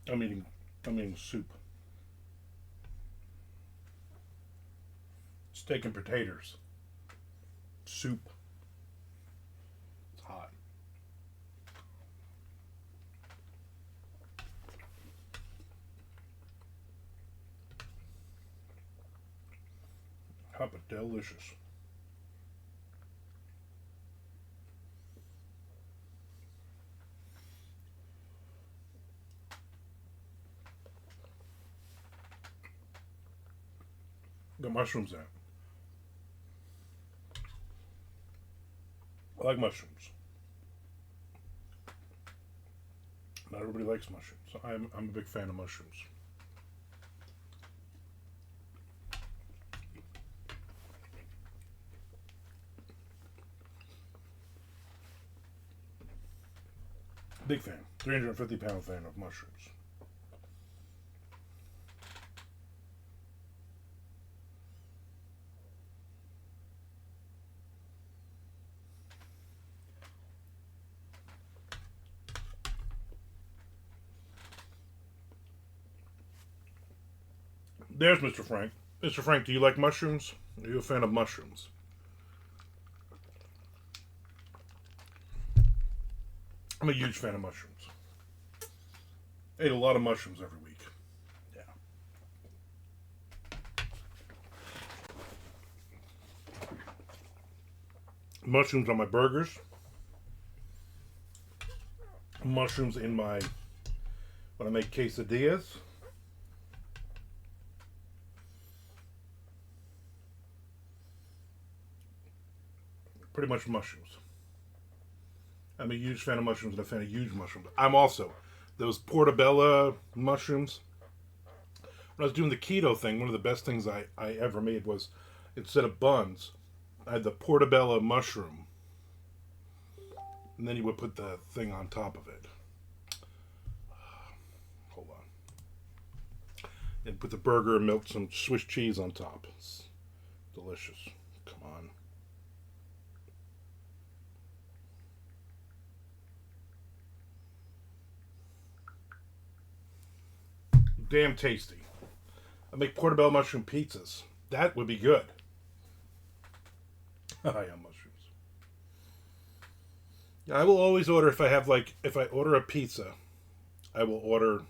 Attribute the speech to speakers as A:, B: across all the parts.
A: I'm eating, I'm eating soup. Steak and potatoes. Soup. It's hot. Hot but delicious. Got mushrooms in it. I like mushrooms. Not everybody likes mushrooms. I'm a big fan of mushrooms. Big fan. 350-pound fan of mushrooms. There's Mr. Frank. Mr. Frank, do you like mushrooms? Are you a fan of mushrooms? I'm a huge fan of mushrooms. I ate a lot of mushrooms every week. Yeah. Mushrooms on my burgers. Mushrooms in my when I make quesadillas. Pretty much mushrooms. I'm a huge fan of mushrooms and a fan of huge mushrooms. I'm also those portobello mushrooms. When I was doing the keto thing, one of the best things I ever made was instead of buns, I had the portobello mushroom, and then you would put the thing on top of it. Hold on. And put the burger and melt some Swiss cheese on top. It's delicious. Come on. Damn tasty. I make portobello mushroom pizzas. That would be good. I am mushrooms. Yeah, I will always order if I order a pizza, I will order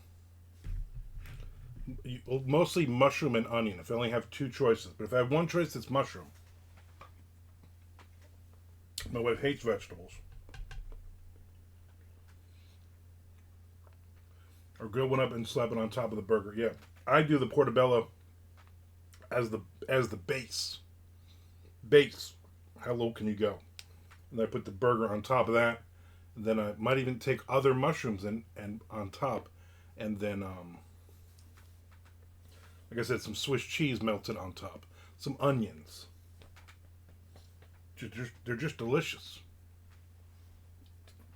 A: mostly mushroom and onion. If I only have two choices, but if I have one choice, it's mushroom. My wife hates vegetables. Or grill one up and slap it on top of the burger. Yeah, I do the portobello as the base. Base. How low can you go? And I put the burger on top of that. And then I might even take other mushrooms and on top, and then like I said, some Swiss cheese melted on top, some onions. They're just delicious.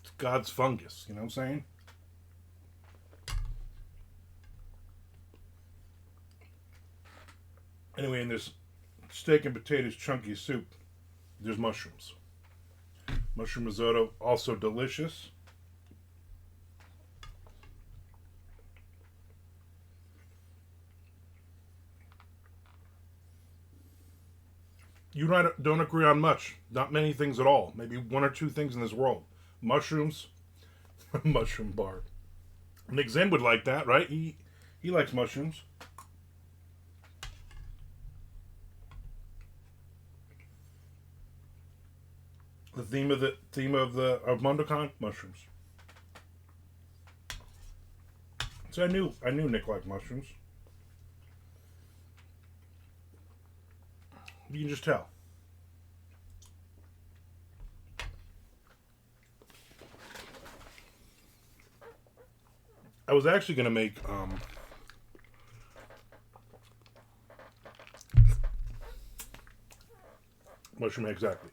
A: It's God's fungus. You know what I'm saying? Anyway, in this steak and potatoes chunky soup, there's mushrooms. Mushroom risotto, also delicious. You and I don't agree on much. Not many things at all. Maybe one or two things in this world. Mushrooms, mushroom bar. Nick Zen would like that, right? He likes mushrooms. The theme of MondoCon mushrooms. So I knew Nick liked mushrooms. You can just tell. I was actually gonna make mushroom exactly.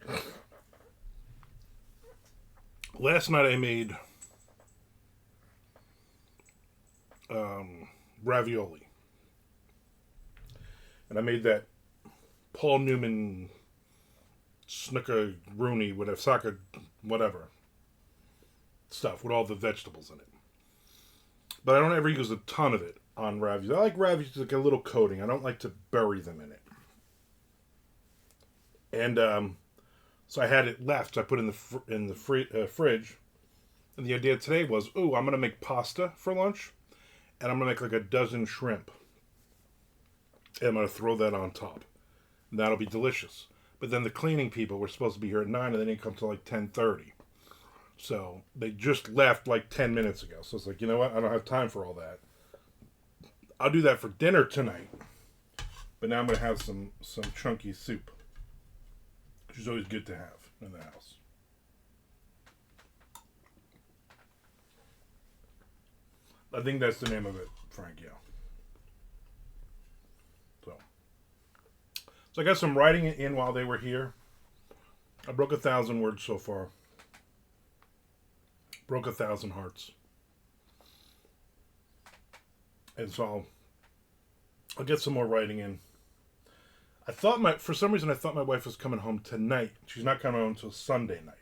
A: Last night I made ravioli, and I made that Paul Newman snooker rooney whatever soccer whatever stuff with all the vegetables in it. But I don't ever use a ton of it on raviolis. I like raviolis like a little coating. I don't like to bury them in it. And so I had it left. I put it in the fridge. And the idea today was, I'm going to make pasta for lunch. And I'm going to make like a dozen shrimp. And I'm going to throw that on top. And that'll be delicious. But then the cleaning people were supposed to be here at 9 and they didn't come till like 10:30. So they just left like 10 minutes ago. So it's like, you know what? I don't have time for all that. I'll do that for dinner tonight. But now I'm going to have some chunky soup. Which is always good to have in the house. I think that's the name of it, Frank, yeah. So I got some writing in while they were here. I broke 1,000 words so far. Broke 1,000 hearts. And so I'll get some more writing in. For some reason I thought my wife was coming home tonight. She's not coming home until Sunday night.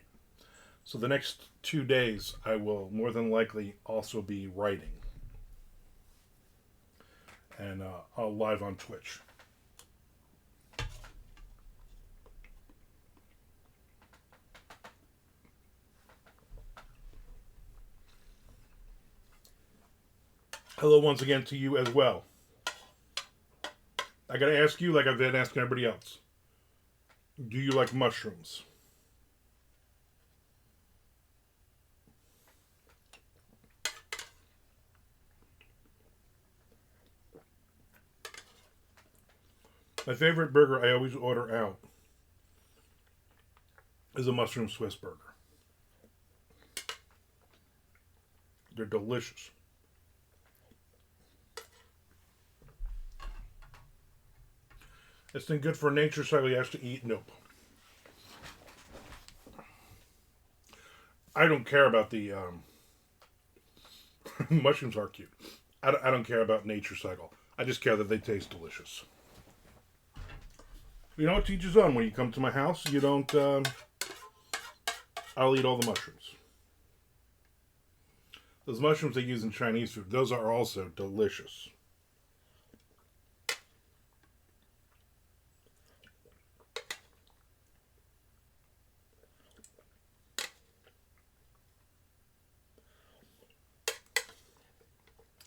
A: So the next 2 days I will more than likely also be writing. And I'll live on Twitch. Hello once again to you as well. I gotta ask you, like I've been asking everybody else. Do you like mushrooms? My favorite burger I always order out is a mushroom Swiss burger. They're delicious. It's been good for nature, so he has to eat. Nope. I don't care about the mushrooms are cute. I don't care about nature cycle. I just care that they taste delicious. You know what? To each his own. When you come to my house, you don't. I'll eat all the mushrooms. Those mushrooms they use in Chinese food, those are also delicious.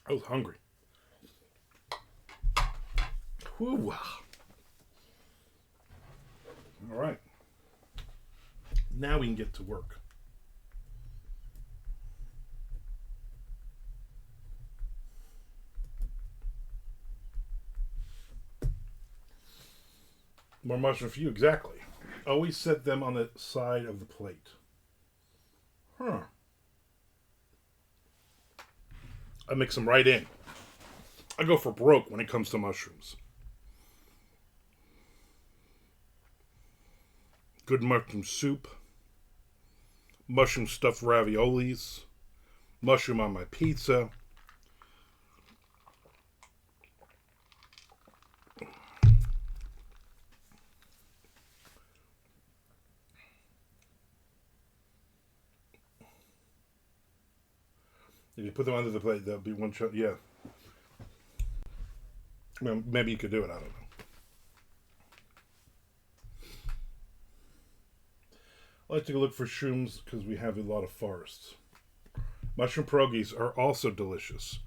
A: I was hungry. Whew. All right. Now we can get to work. More mushroom for you, exactly. Always set them on the side of the plate. Huh. I mix them right in. I go for broke when it comes to mushrooms. Good mushroom soup. Mushroom stuffed raviolis. Mushroom on my pizza. If you put them under the plate, there'll be one shot. Yeah. Well, maybe you could do it. I don't know. I like to look for shrooms because we have a lot of forests. Mushroom pierogies are also delicious.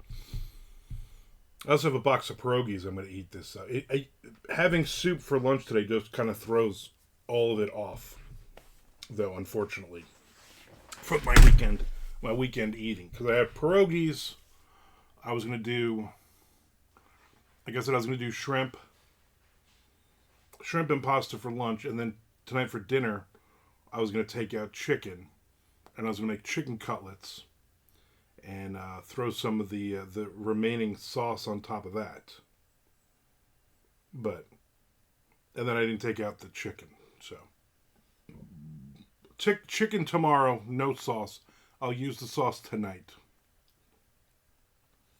A: I also have a box of pierogies. I'm going to eat this. Having soup for lunch today just kind of throws all of it off, though, unfortunately, from my weekend eating. Because I have pierogies. I was going to do, like I said, I was going to do shrimp and pasta for lunch, and then tonight for dinner, I was going to take out chicken, and I was going to make chicken cutlets, and throw some of the remaining sauce on top of that. And then I didn't take out the chicken, so. Chicken tomorrow, no sauce. I'll use the sauce tonight.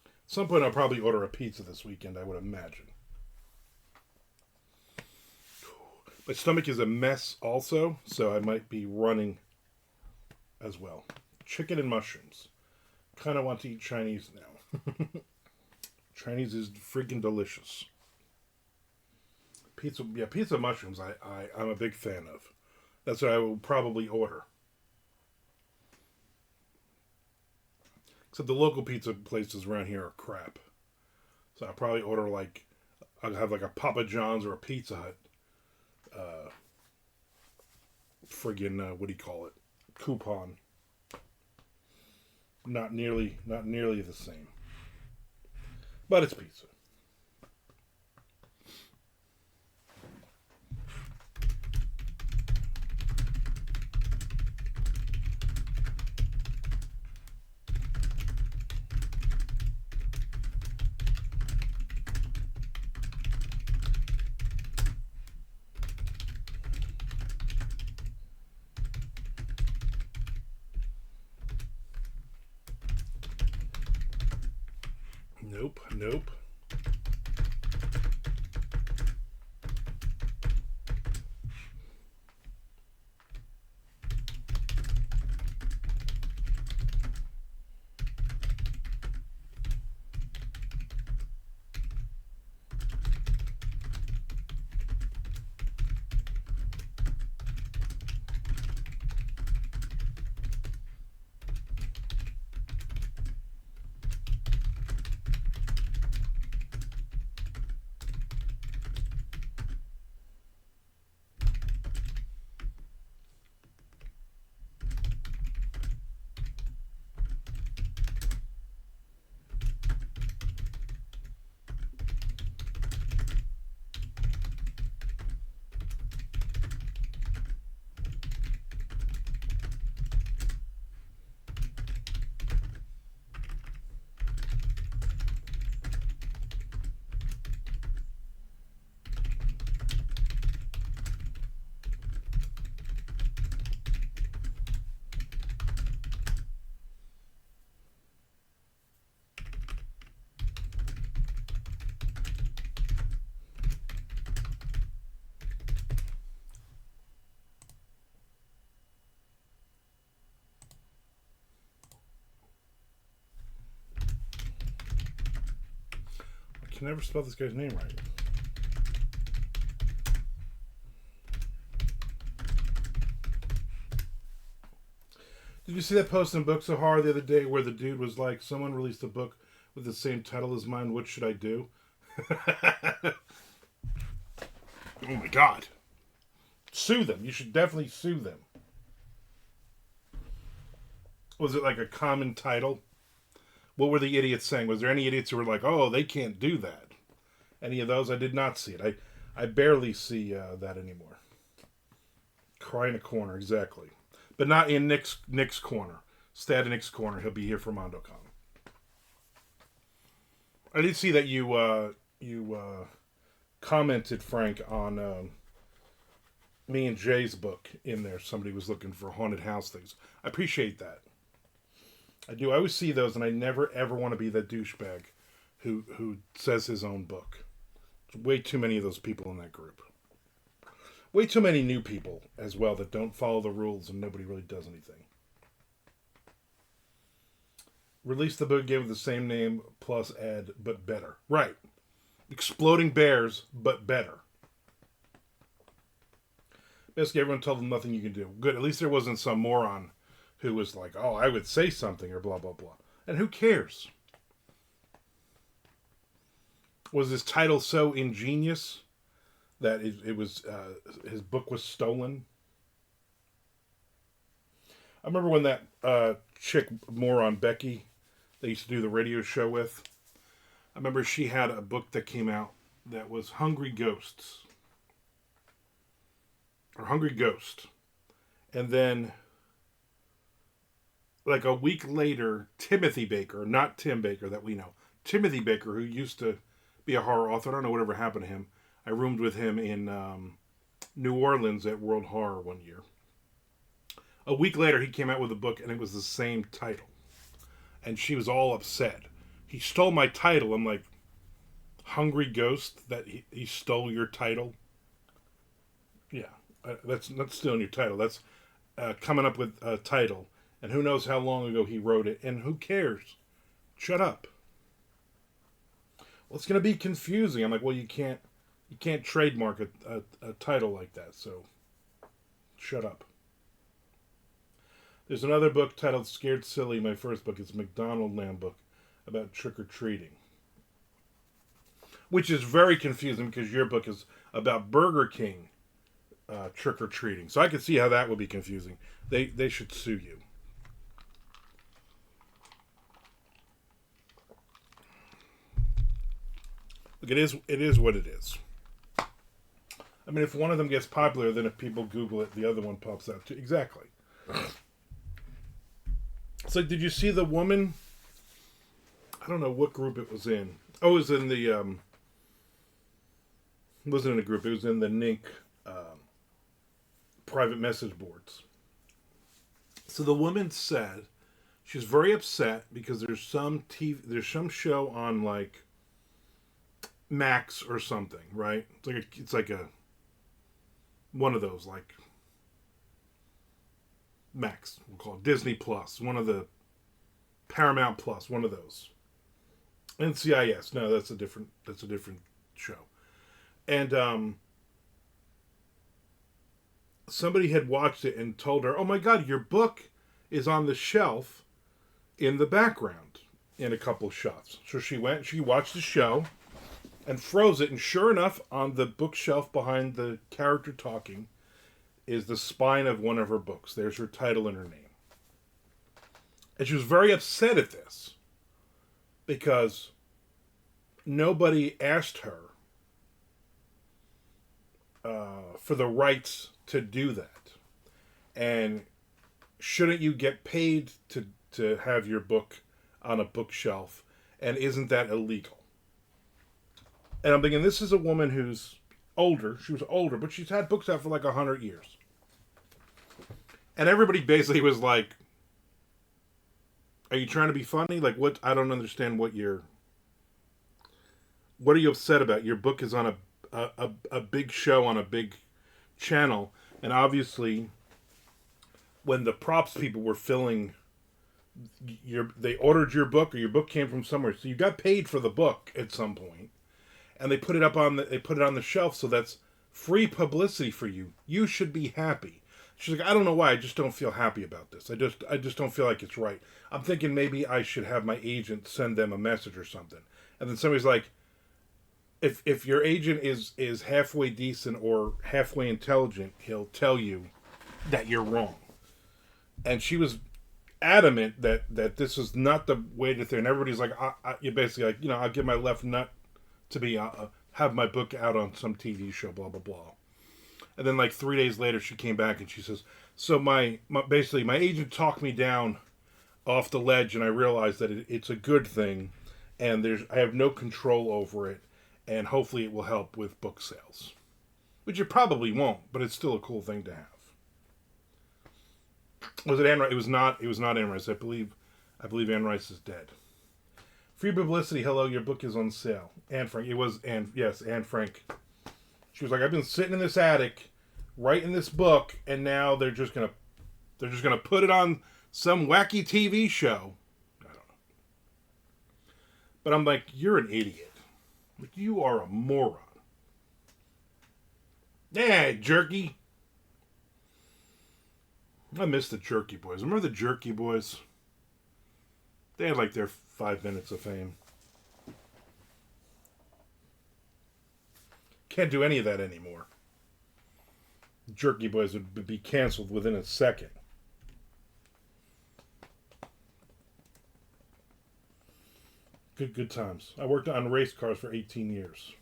A: At some point I'll probably order a pizza this weekend, I would imagine. My stomach is a mess also, so I might be running as well. Chicken and mushrooms. Kind of want to eat Chinese now. Chinese is freaking delicious. Pizza, yeah, pizza mushrooms. I'm a big fan of. That's what I will probably order. Except the local pizza places around here are crap. So I'll probably order like I'll have like a Papa John's or a Pizza Hut. Uh, what do you call it? Coupon. Not nearly the same. But it's pizza. Nope, nope. I can never spell this guy's name right. Did you see that post in Book So Hard the other day where the dude was like, someone released a book with the same title as mine, what should I do? Oh my god. Sue them. You should definitely sue them. Was it like a common title? What were the idiots saying? Was there any idiots who were like, oh, they can't do that? Any of those? I did not see it. I barely see that anymore. Cry in a corner, exactly. But not in Nick's corner. Stay Nick's corner. He'll be here for MondoCon. I did see that you commented, Frank, on me and Jay's book in there. Somebody was looking for haunted house things. I appreciate that. I do. I always see those, and I never ever want to be that douchebag who says his own book. There's way too many of those people in that group. Way too many new people as well that don't follow the rules and nobody really does anything. Release the book again with the same name plus add but better. Right. Exploding Bears but better. Basically everyone told them nothing you can do. Good. At least there wasn't some moron who was like, oh, I would say something or blah, blah, blah. And who cares? Was his title so ingenious that it was his book was stolen? I remember when that chick moron Becky, they used to do the radio show with. I remember she had a book that came out that was Hungry Ghosts. Or Hungry Ghost. And then, like a week later, Timothy Baker, not Tim Baker that we know, Timothy Baker, who used to be a horror author, I don't know whatever happened to him. I roomed with him in New Orleans at World Horror one year. A week later, he came out with a book, and it was the same title. And she was all upset. He stole my title. I'm like, Hungry Ghost, that he stole your title? Yeah, that's not stealing your title. That's coming up with a title. And who knows how long ago he wrote it. And who cares? Shut up. it's going to be confusing. I'm like, well, you can't trademark a title like that, so shut up. There's another book titled Scared Silly. My first book is a McDonald Land book about trick-or-treating. Which is very confusing because your book is about Burger King trick-or-treating. So I could see how that would be confusing. They should sue you. Look, it is what it is. I mean, if one of them gets popular, then if people Google it, the other one pops out too. Exactly. It's like, did you see the woman? I don't know what group it was in. Oh, it was in the it wasn't in a group. It was in the Nink private message boards. So the woman said she's very upset because there's some show on like Max or something, right? It's like a one of those, like Max, we'll call it Disney Plus, one of the Paramount Plus, one of those. NCIS, no, that's a different show. And somebody had watched it and told her, "Oh my God, your book is on the shelf in the background in a couple shots." So she watched the show and froze it, and sure enough, on the bookshelf behind the character talking is the spine of one of her books. There's her title and her name. And she was very upset at this because nobody asked her for the rights to do that. And shouldn't you get paid to have your book on a bookshelf? And isn't that illegal? And I'm thinking, this is a woman who's older. She was older, but she's had books out for like 100 years. And everybody basically was like, are you trying to be funny? Like, what? I don't understand what are you upset about? Your book is on a big show on a big channel. And obviously, when the props people were filling they ordered your book, or your book came from somewhere. So you got paid for the book at some point. And they put it on the shelf, so that's free publicity for you. You should be happy. She's like, I don't know why, I just don't feel happy about this. I just don't feel like it's right. I'm thinking maybe I should have my agent send them a message or something. And then somebody's like, if your agent is halfway decent or halfway intelligent, he'll tell you that you're wrong. And she was adamant that this is not the way to think. And everybody's like, you're basically like, I'll give my left nut to be have my book out on some TV show, blah blah blah. And then like 3 days later, she came back and she says, so my agent talked me down off the ledge, and I realized that it's a good thing, and I have no control over it, and hopefully it will help with book sales, which it probably won't, but it's still a cool thing to have. Was it Anne Rice? It was not Anne Rice. I believe Anne Rice is dead. Free publicity. Hello, your book is on sale. Anne Frank. It was Anne. Yes, Anne Frank. She was like, I've been sitting in this attic, writing this book, and now they're just gonna put it on some wacky TV show. I don't know. But I'm like, you're an idiot. Like, you are a moron. Yeah, jerky. I miss the Jerky Boys. Remember the Jerky Boys? They had like their 5 minutes of fame. Can't do any of that anymore. Jerky Boys would be canceled within a second. Good times. I worked on race cars for 18 years.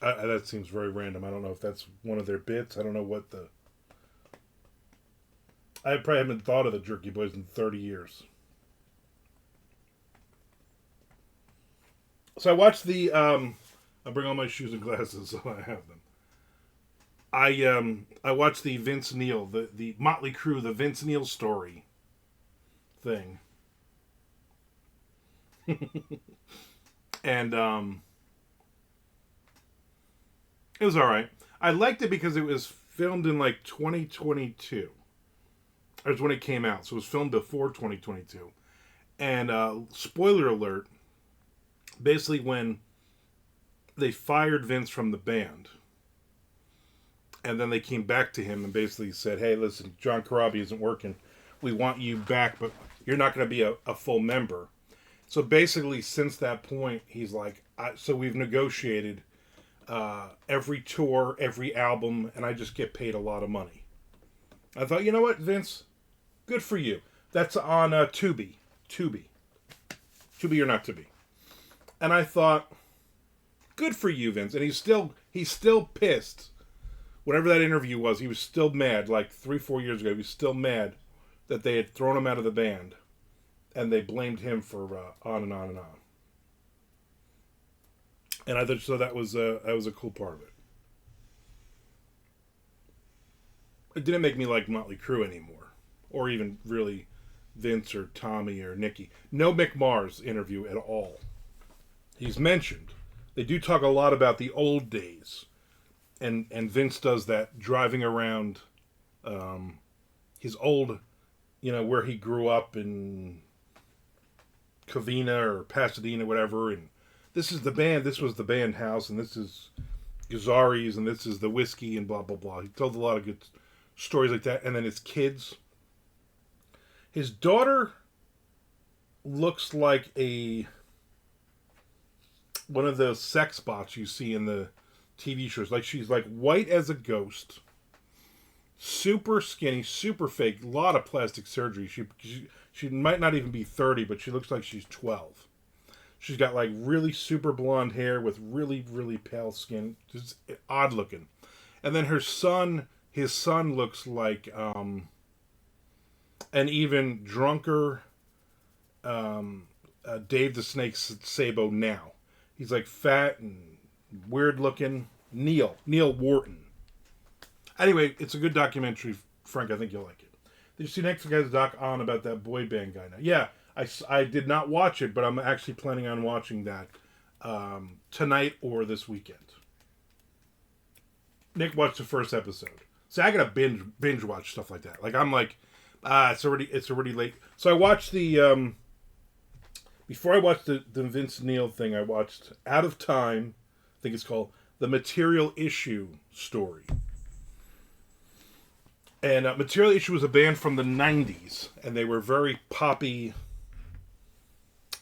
A: That seems very random. I don't know if that's one of their bits. I don't know what I probably haven't thought of the Jerky Boys in 30 years. So I watched I'll bring all my shoes and glasses so I have them. I watched the Vince Neil, the Motley Crue, the Vince Neil story thing. And it was alright. I liked it because it was filmed in like 2022. That's when it came out. So it was filmed before 2022. And spoiler alert, basically when they fired Vince from the band, and then they came back to him and basically said, hey, listen, John Corabi isn't working. We want you back, but you're not going to be a full member. So basically, since that point, he's like, so we've negotiated every tour, every album, and I just get paid a lot of money. I thought, you know what, Vince? Good for you. That's on Tubi. Tubi or not Tubi. And I thought, good for you, Vince. And he's still pissed. Whatever that interview was, he was still mad. Like 3-4 years ago, he was still mad that they had thrown him out of the band, and they blamed him for on and on and on. And I thought so that was a cool part of it. It didn't make me like Motley Crue anymore, or even really Vince or Tommy or Nicky. No Mick Mars interview at all. He's mentioned. They do talk a lot about the old days, and Vince does that driving around his old, where he grew up in Covina or Pasadena, whatever, and this is the band, this was the band house, and this is Gazzari's, and this is the whiskey, and blah, blah, blah. He told a lot of good stories like that. And then his kids. His daughter looks like one of those sex bots you see in the TV shows. Like, she's like white as a ghost, super skinny, super fake, a lot of plastic surgery. She might not even be 30, but she looks like she's 12. She's got like really super blonde hair with really, really pale skin. Just odd looking. And then his son looks like an even drunker Dave the Snake Sabo now. He's like fat and weird looking. Neil Wharton. Anyway, it's a good documentary, Frank. I think you'll like it. Did you see next guy's doc on about that boy band guy now? Yeah, I did not watch it, but I'm actually planning on watching that tonight or this weekend. Nick watched the first episode. See, I gotta binge watch stuff like that. Like, I'm like, it's already late. So I watched the before I watched the Vince Neil thing, I watched Out of Time, I think it's called, The Material Issue Story. And Material Issue was a band from the 90s, and they were very poppy.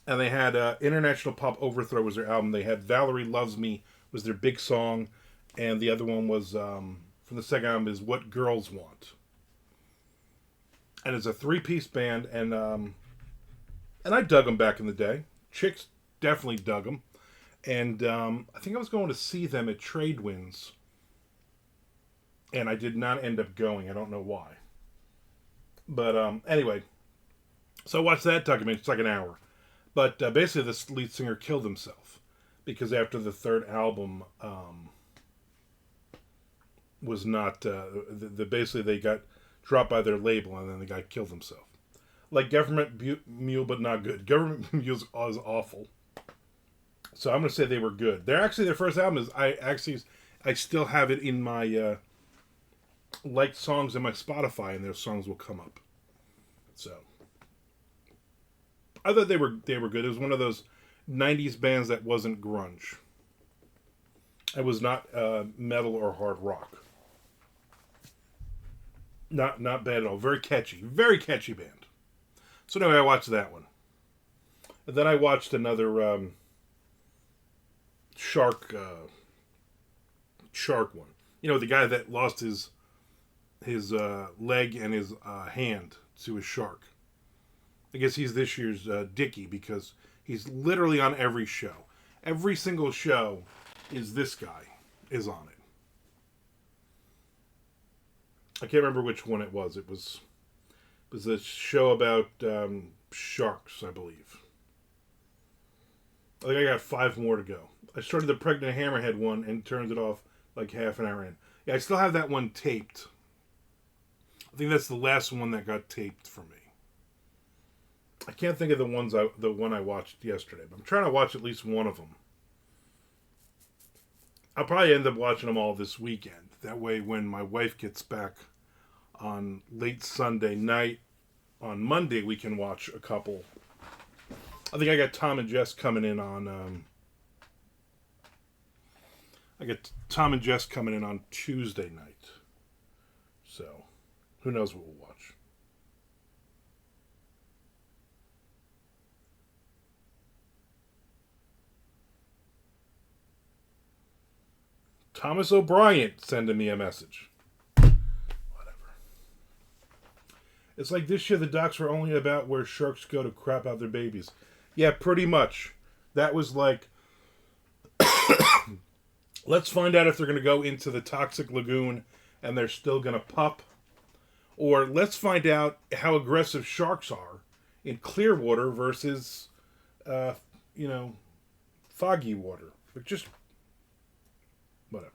A: And they had International Pop Overthrow was their album. They had Valerie Loves Me was their big song. And the other one was, from the second album, is What Girls Want. And it's a 3-piece band, and I dug them back in the day. Chicks definitely dug them. And I think I was going to see them at Tradewinds. And I did not end up going. I don't know why. But anyway, so I watched that documentary. It's like an hour. But basically, this lead singer killed himself because after the third album was not basically they got dropped by their label, and then the guy killed himself. Like Government Mule, but not good. Government Mule is awful. So I'm gonna say they were good. Their first album is I still have it in my liked songs in my Spotify, and their songs will come up. So I thought they were good. It was one of those 90s bands that wasn't grunge. It was not metal or hard rock. Not bad at all. Very catchy band. So anyway, I watched that one, and then I watched another shark one. You know, the guy that lost his leg and his hand to a shark. I guess he's this year's Dickie because he's literally on every show. Every single show is this guy is on it. I can't remember which one it was. It was a show about sharks, I believe. I think I got 5 more to go. I started the Pregnant Hammerhead one and turned it off like half an hour in. Yeah, I still have that one taped. I think that's the last one that got taped for me. I can't think of the one I watched yesterday, but I'm trying to watch at least one of them. I'll probably end up watching them all this weekend. That way, when my wife gets back on late Sunday night. On Monday, we can watch a couple. I think I got Tom and Jess coming in on. I got Tom and Jess coming in on Tuesday night. So, who knows what we'll watch. Thomas O'Brien sending me a message. Whatever. It's like this year the docs were only about where sharks go to crap out their babies. Yeah, pretty much. That was like, let's find out if they're going to go into the toxic lagoon and they're still going to pup. Or let's find out how aggressive sharks are in clear water versus, foggy water. But just whatever.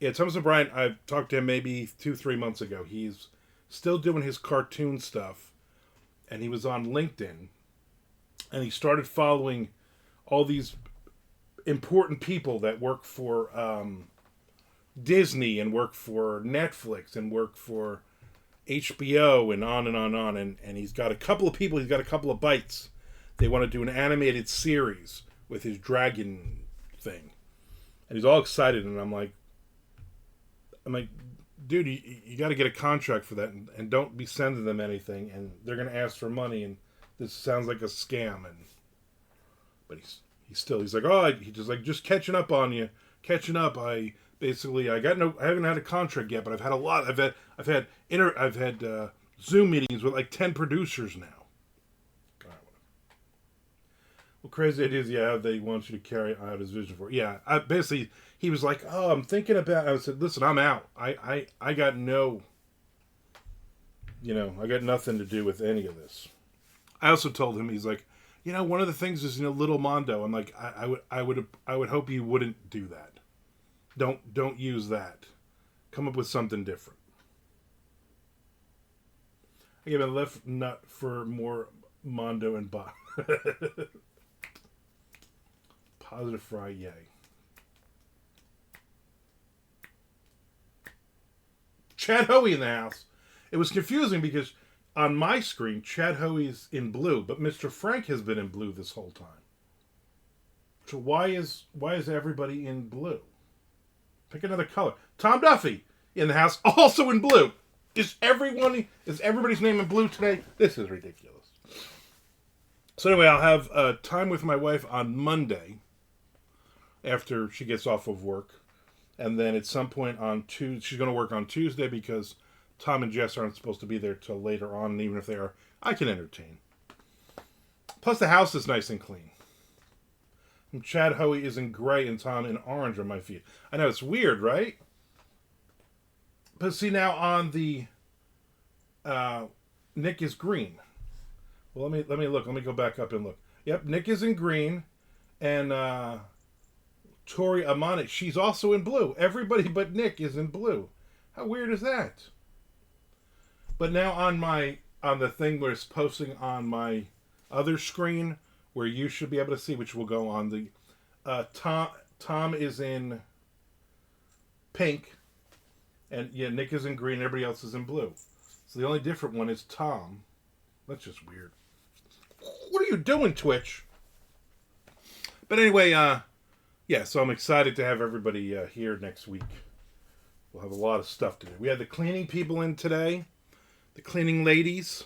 A: Yeah, Thomas O'Brien, I talked to him maybe 2-3 months ago. He's still doing his cartoon stuff. And he was on LinkedIn. And he started following all these important people that work for Disney and work for Netflix and work for HBO and on and on and on. And he's got a couple of people, he's got a couple of bites. They want to do an animated series with his dragon thing. And he's all excited. And I'm like, dude, you got to get a contract for that and don't be sending them anything. And they're going to ask for money. And this sounds like a scam. But he's like, oh, he's just like, just catching up on you. Catching up. I haven't had a contract yet, but I've had a lot. I've had Zoom meetings with like 10 producers now. Well, crazy ideas, yeah, they want you to carry out his vision for. Yeah, basically, he was like, oh, I'm thinking about, I said, listen, I'm out. I got no, I got nothing to do with any of this. I also told him, he's like, one of the things is, little Mondo. I'm like, I would hope you wouldn't do that. Don't use that. Come up with something different. I gave him a left nut for more Mondo and Bob. Positive fry, yay. Chad Hoey in the house. It was confusing because on my screen, Chad Hoey's in blue, but Mr. Frank has been in blue this whole time. So why is everybody in blue? Pick another color. Tom Duffy in the house, also in blue. Is everybody's name in blue today? This is ridiculous. So anyway, I'll have time with my wife on Monday after she gets off of work. And then at some point on Tuesday, she's going to work on Tuesday because Tom and Jess aren't supposed to be there till later on. And even if they are, I can entertain. Plus the house is nice and clean. And Chad Hoey is in gray and Tom in orange on my feed. I know, it's weird, right? But see, now on the Nick is green. Well, let me look. Let me go back up and look. Yep, Nick is in green, and Tori Amani, she's also in blue. Everybody but Nick is in blue. How weird is that? But now on the thing where it's posting on my other screen, where you should be able to see, which will go on the Tom is in pink, and yeah, Nick is in green. Everybody else is in blue. So the only different one is Tom. That's just weird. What are you doing, Twitch? But anyway, so I'm excited to have everybody here next week. We'll have a lot of stuff to do. We had the cleaning people in today. The cleaning ladies.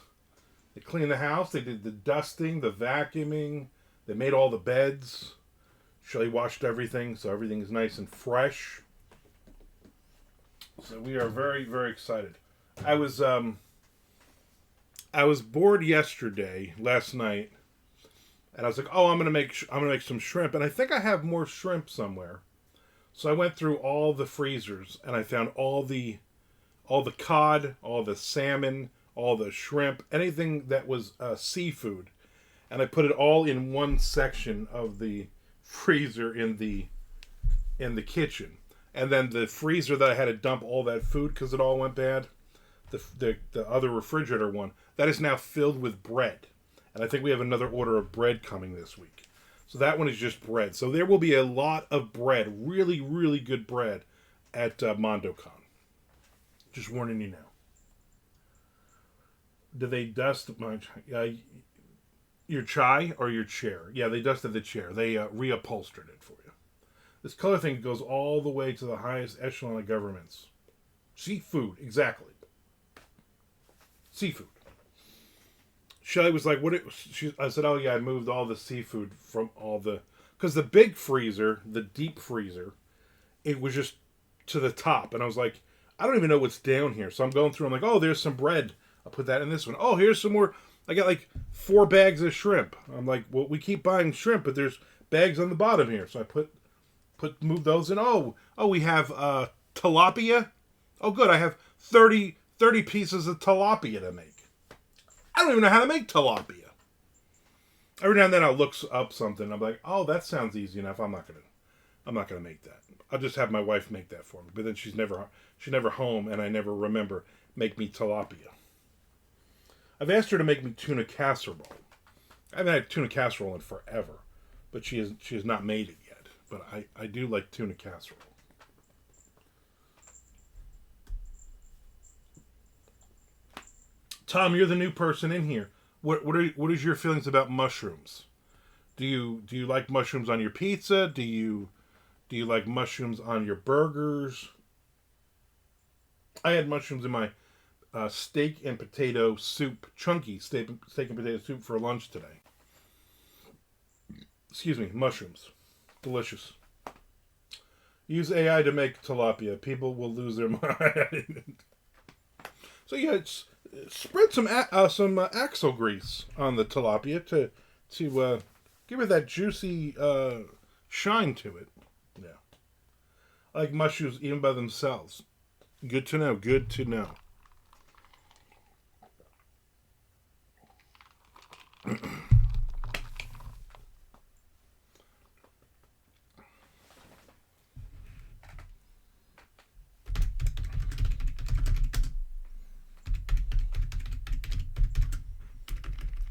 A: They cleaned the house. They did the dusting, the vacuuming. They made all the beds. Shelly washed everything, so everything is nice and fresh. So we are very, very excited. I was bored last night, and I was like, "Oh, I'm gonna make some shrimp," and I think I have more shrimp somewhere. So I went through all the freezers, and I found all the cod, all the salmon, all the shrimp, anything that was seafood, and I put it all in one section of the freezer in the kitchen, and then the freezer that I had to dump all that food because it all went bad. The other refrigerator one, that is now filled with bread. And I think we have another order of bread coming this week. So that one is just bread. So there will be a lot of bread, really, really good bread at MondoCon. Just warning you now. Do they dust your chai or your chair? Yeah, they dusted the chair. They reupholstered it for you. This color thing goes all the way to the highest echelon of governments. Seafood, exactly. Seafood. Shelly was like, I said, oh yeah, I moved all the seafood from because the big freezer, the deep freezer, it was just to the top. And I was like, I don't even know what's down here. So I'm going through, I'm like, oh, there's some bread. I'll put that in this one. Oh, here's some more. I got like 4 bags of shrimp. I'm like, well, we keep buying shrimp, but there's bags on the bottom here. So I move those in. Oh, we have tilapia. Oh, good. I have 30 pieces of tilapia to make. I don't even know how to make tilapia. Every now and then I'll look up something. I'm like, oh, that sounds easy enough. I'm not gonna make that. I'll just have my wife make that for me. But then she's never home, and I never remember make me tilapia. I've asked her to make me tuna casserole. I haven't had tuna casserole in forever, but she has not made it yet. But I do like tuna casserole. Tom, you're the new person in here. What is your feelings about mushrooms? Do you like mushrooms on your pizza? Do you like mushrooms on your burgers? I had mushrooms in my steak and potato soup, chunky steak and potato soup for lunch today. Excuse me, mushrooms. Delicious. Use AI to make tilapia. People will lose their mind. So yeah, spread some axle grease on the tilapia to give it that juicy shine to it. Yeah, I like mushrooms even by themselves. Good to know. Good to know.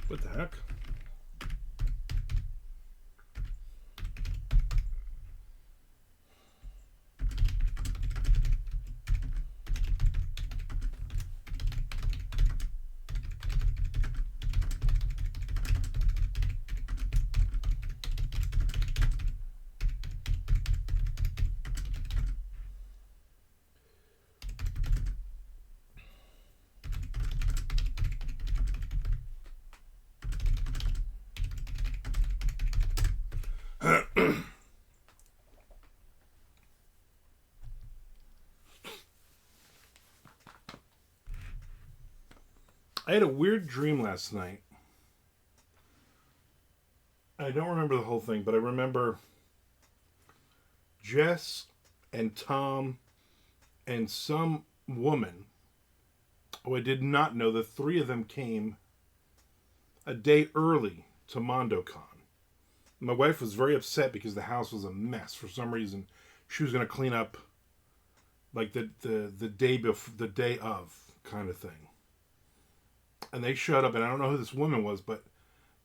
A: What the heck? I had a weird dream last night. I don't remember the whole thing, but I remember Jess and Tom and some woman who I did not know. The 3 of them came a day early to MondoCon. My wife was very upset because the house was a mess. For some reason, she was going to clean up like the day before, the day of kind of thing. And they showed up, and I don't know who this woman was, but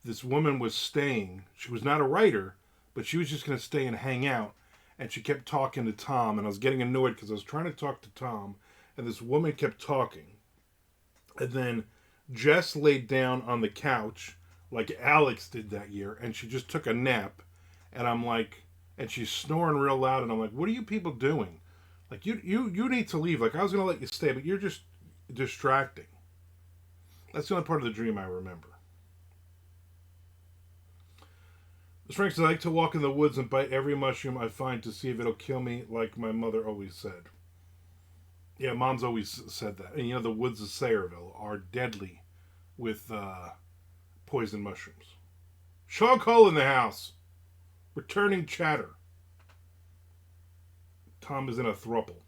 A: this woman was staying. She was not a writer, but she was just going to stay and hang out. And she kept talking to Tom, and I was getting annoyed because I was trying to talk to Tom, and this woman kept talking. And then Jess laid down on the couch like Alex did that year, and she just took a nap. And I'm like, and she's snoring real loud, and I'm like, what are you people doing? Like, you need to leave. Like, I was going to let you stay, but you're just distracting. That's the only part of the dream I remember. Frank says, I like to walk in the woods and bite every mushroom I find to see if it'll kill me, like my mother always said. Yeah, Mom's always said that. And the woods of Sayreville are deadly with poison mushrooms. Sean Cole in the house. Returning chatter. Tom is in a throuple.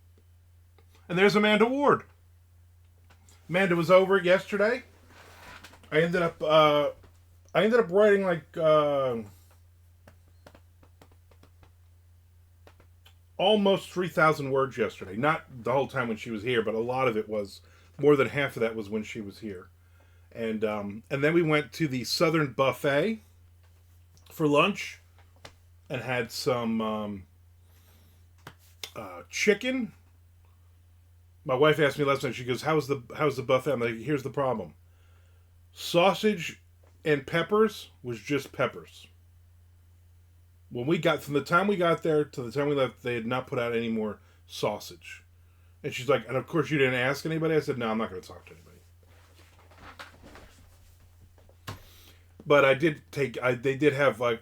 A: And there's Amanda Ward. Amanda was over yesterday. I ended up writing like almost 3,000 words yesterday. Not the whole time when she was here, but a lot of it was, more than half of that was when she was here. And then we went to the Southern Buffet for lunch and had some chicken, My wife asked me last night. She goes, how's the buffet?" I'm like, "Here's the problem. Sausage and peppers was just peppers. When we got from the time we got there to the time we left, they had not put out any more sausage." And she's like, "And of course you didn't ask anybody?" I said, "No, I'm not going to talk to anybody." But I did take. They did have like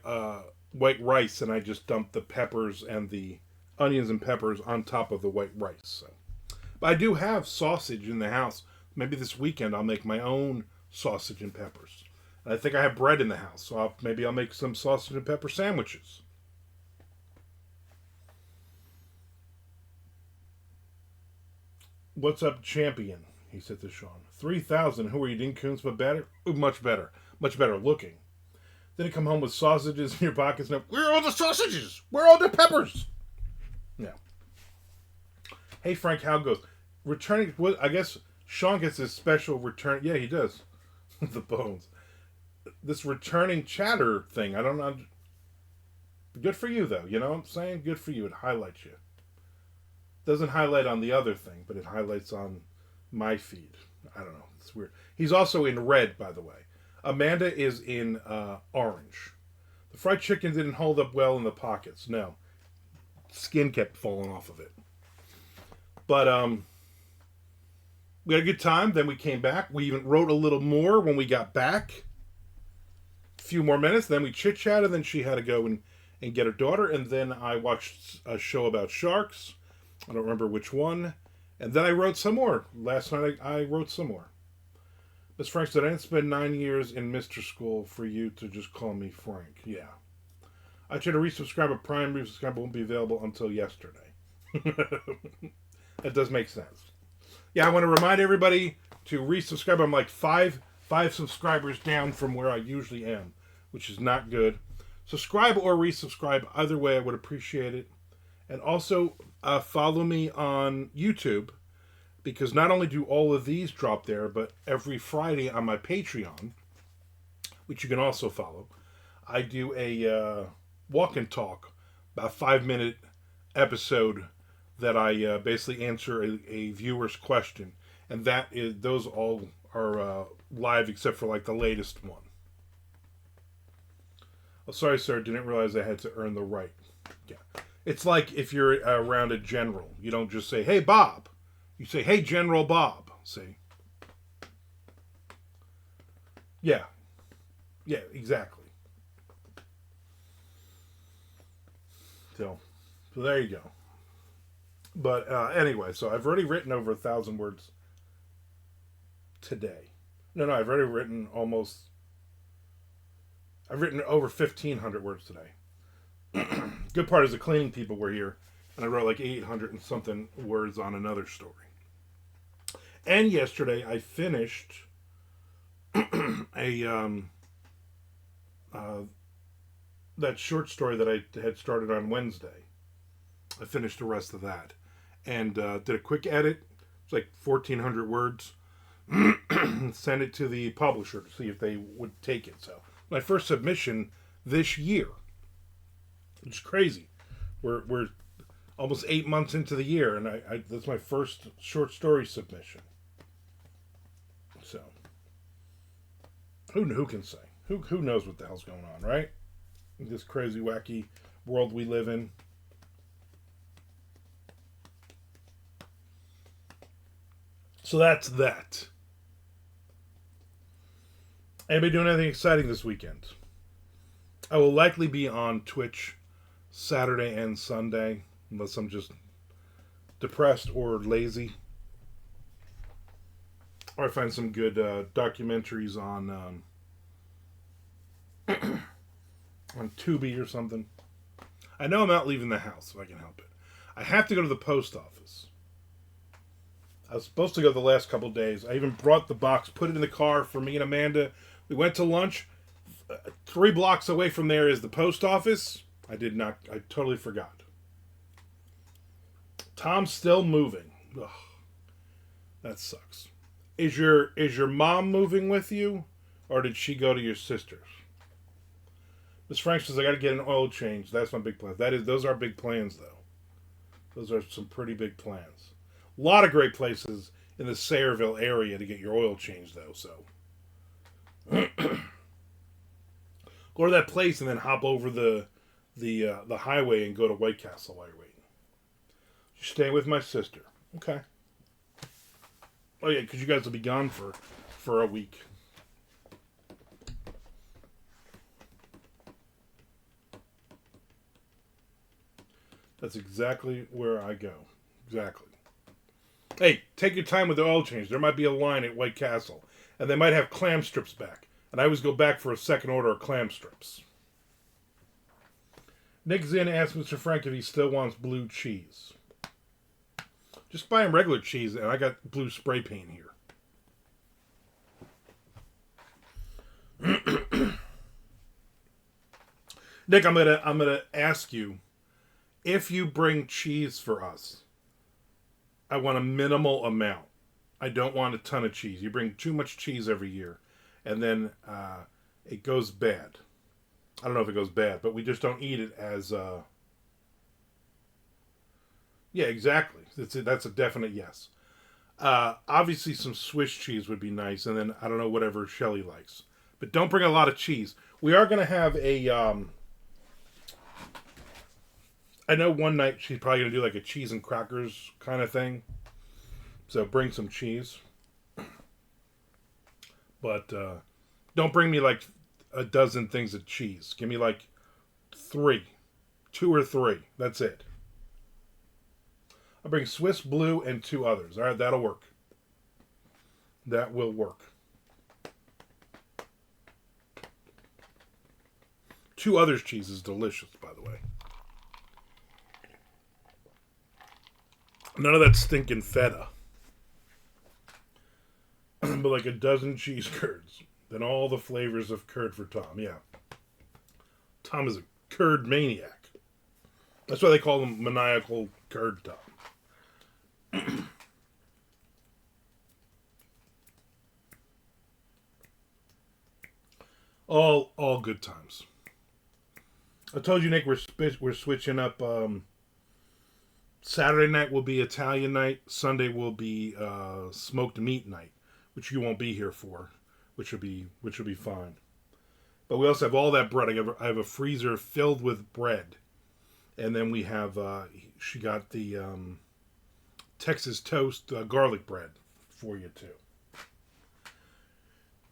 A: white rice, and I just dumped the peppers and the onions and peppers on top of the white rice. So. But I do have sausage in the house. Maybe this weekend I'll make my own sausage and peppers. And I think I have bread in the house, so maybe I'll make some sausage and pepper sandwiches. "What's up, champion?" he said to Sean. 3,000. Who are you, Dean Koontz, but better? Ooh, much better. Much better looking. Then you come home with sausages in your pockets. Now, where are all the sausages? Where are all the peppers? Yeah. "Hey, Frank, how it goes?" Returning, I guess Sean gets this special return. Yeah, he does. The bones. This returning chatter thing. I don't know. Good for you, though. You know what I'm saying? Good for you. It highlights you. Doesn't highlight on the other thing, but it highlights on my feed. I don't know. It's weird. He's also in red, by the way. Amanda is in orange. The fried chicken didn't hold up well in the pockets. No. Skin kept falling off of it. But we had a good time. Then we came back. We even wrote a little more when we got back. A few more minutes. Then we chit-chatted. Then she had to go and get her daughter. And then I watched a show about sharks. I don't remember which one. And then I wrote some more. Last night I wrote some more. Miss Frank said, "I didn't spend 9 years in Mr. School for you to just call me Frank." Yeah. "I tried to resubscribe, but Prime resubscribe won't be available until yesterday." That does make sense. Yeah, I want to remind everybody to resubscribe. I'm like five subscribers down from where I usually am, which is not good. Subscribe or resubscribe. Either way, I would appreciate it. And also follow me on YouTube, because not only do all of these drop there, but every Friday on my Patreon, which you can also follow, I do a walk and talk, about 5-minute episode that I basically answer a viewer's question, and those all are live except for like the latest one. "Oh, sorry, sir, didn't realize I had to earn the right." Yeah, it's like if you're around a general, you don't just say, "Hey, Bob." You say, "Hey, General Bob." See? Yeah. Yeah, exactly. So there you go. But anyway, so I've already written over 1,000 words today. No, I've already written I've written over 1,500 words today. Good part is the cleaning people were here, and I wrote like 800 and something words on another story. And yesterday I finished that short story that I had started on Wednesday. I finished the rest of that, and did a quick edit. It's like 1,400 words. Sent it to the publisher to see if they would take it. So my first submission this year, which is crazy. We're almost 8 months into the year, and I that's my first short story submission. So who can say? Who knows what the hell's going on, right? This crazy, wacky world we live in. So that's that. Anybody doing anything exciting this weekend? I will likely be on Twitch Saturday and Sunday, unless I'm just depressed or lazy. Or I find some good documentaries on on Tubi or something. I know I'm not leaving the house if I can help it. I have to go to the post office. I was supposed to go the last couple days. I even brought the box, put it in the car for me and Amanda. We went to lunch. 3 blocks away from there is the post office. I totally forgot. Tom's still moving. Ugh, that sucks. Is your mom moving with you, or did she go to your sister's? Miss Frank says I got to get an oil change. That's my big plan. Those are big plans, though. Those are some pretty big plans. A lot of great places in the Sayreville area to get your oil changed, though. So go to that place and then hop over the highway and go to White Castle while you're waiting. You're staying with my sister. Okay. Oh yeah, because you guys will be gone for a week. That's exactly where I go. Exactly. Hey, take your time with the oil change. There might be a line at White Castle, and they might have clam strips back. And I always go back for a second order of clam strips. Nick Zinn asked Mr. Frank if he still wants blue cheese. Just buy him regular cheese, and I got blue spray paint here. Nick, I'm gonna ask you, if you bring cheese for us, I want a minimal amount. I don't want a ton of cheese. You bring too much cheese every year, and then it goes bad. I don't know if it goes bad, but we just don't eat it as. Yeah, exactly. That's a definite yes. Obviously, some Swiss cheese would be nice, and then I don't know whatever Shelly likes, but don't bring a lot of cheese. We are going to have a. I know one night she's probably going to do like a cheese and crackers kind of thing. So bring some cheese. But don't bring me like a dozen things of cheese. Give me like 3. 2 or 3. That's it. I'll bring Swiss Blue and 2 others. All right, that'll work. That will work. 2 others cheese is delicious, by the way. None of that stinking feta. But like a dozen cheese curds. Then all the flavors of curd for Tom. Yeah. Tom is a curd maniac. That's why they call him maniacal curd Tom. all good times. I told you, Nick, we're switching up. Saturday night will be Italian night. Sunday will be smoked meat night, which you won't be here for, which will be fine. But we also have all that bread. I have a freezer filled with bread, and then we have she got the Texas toast garlic bread for you too.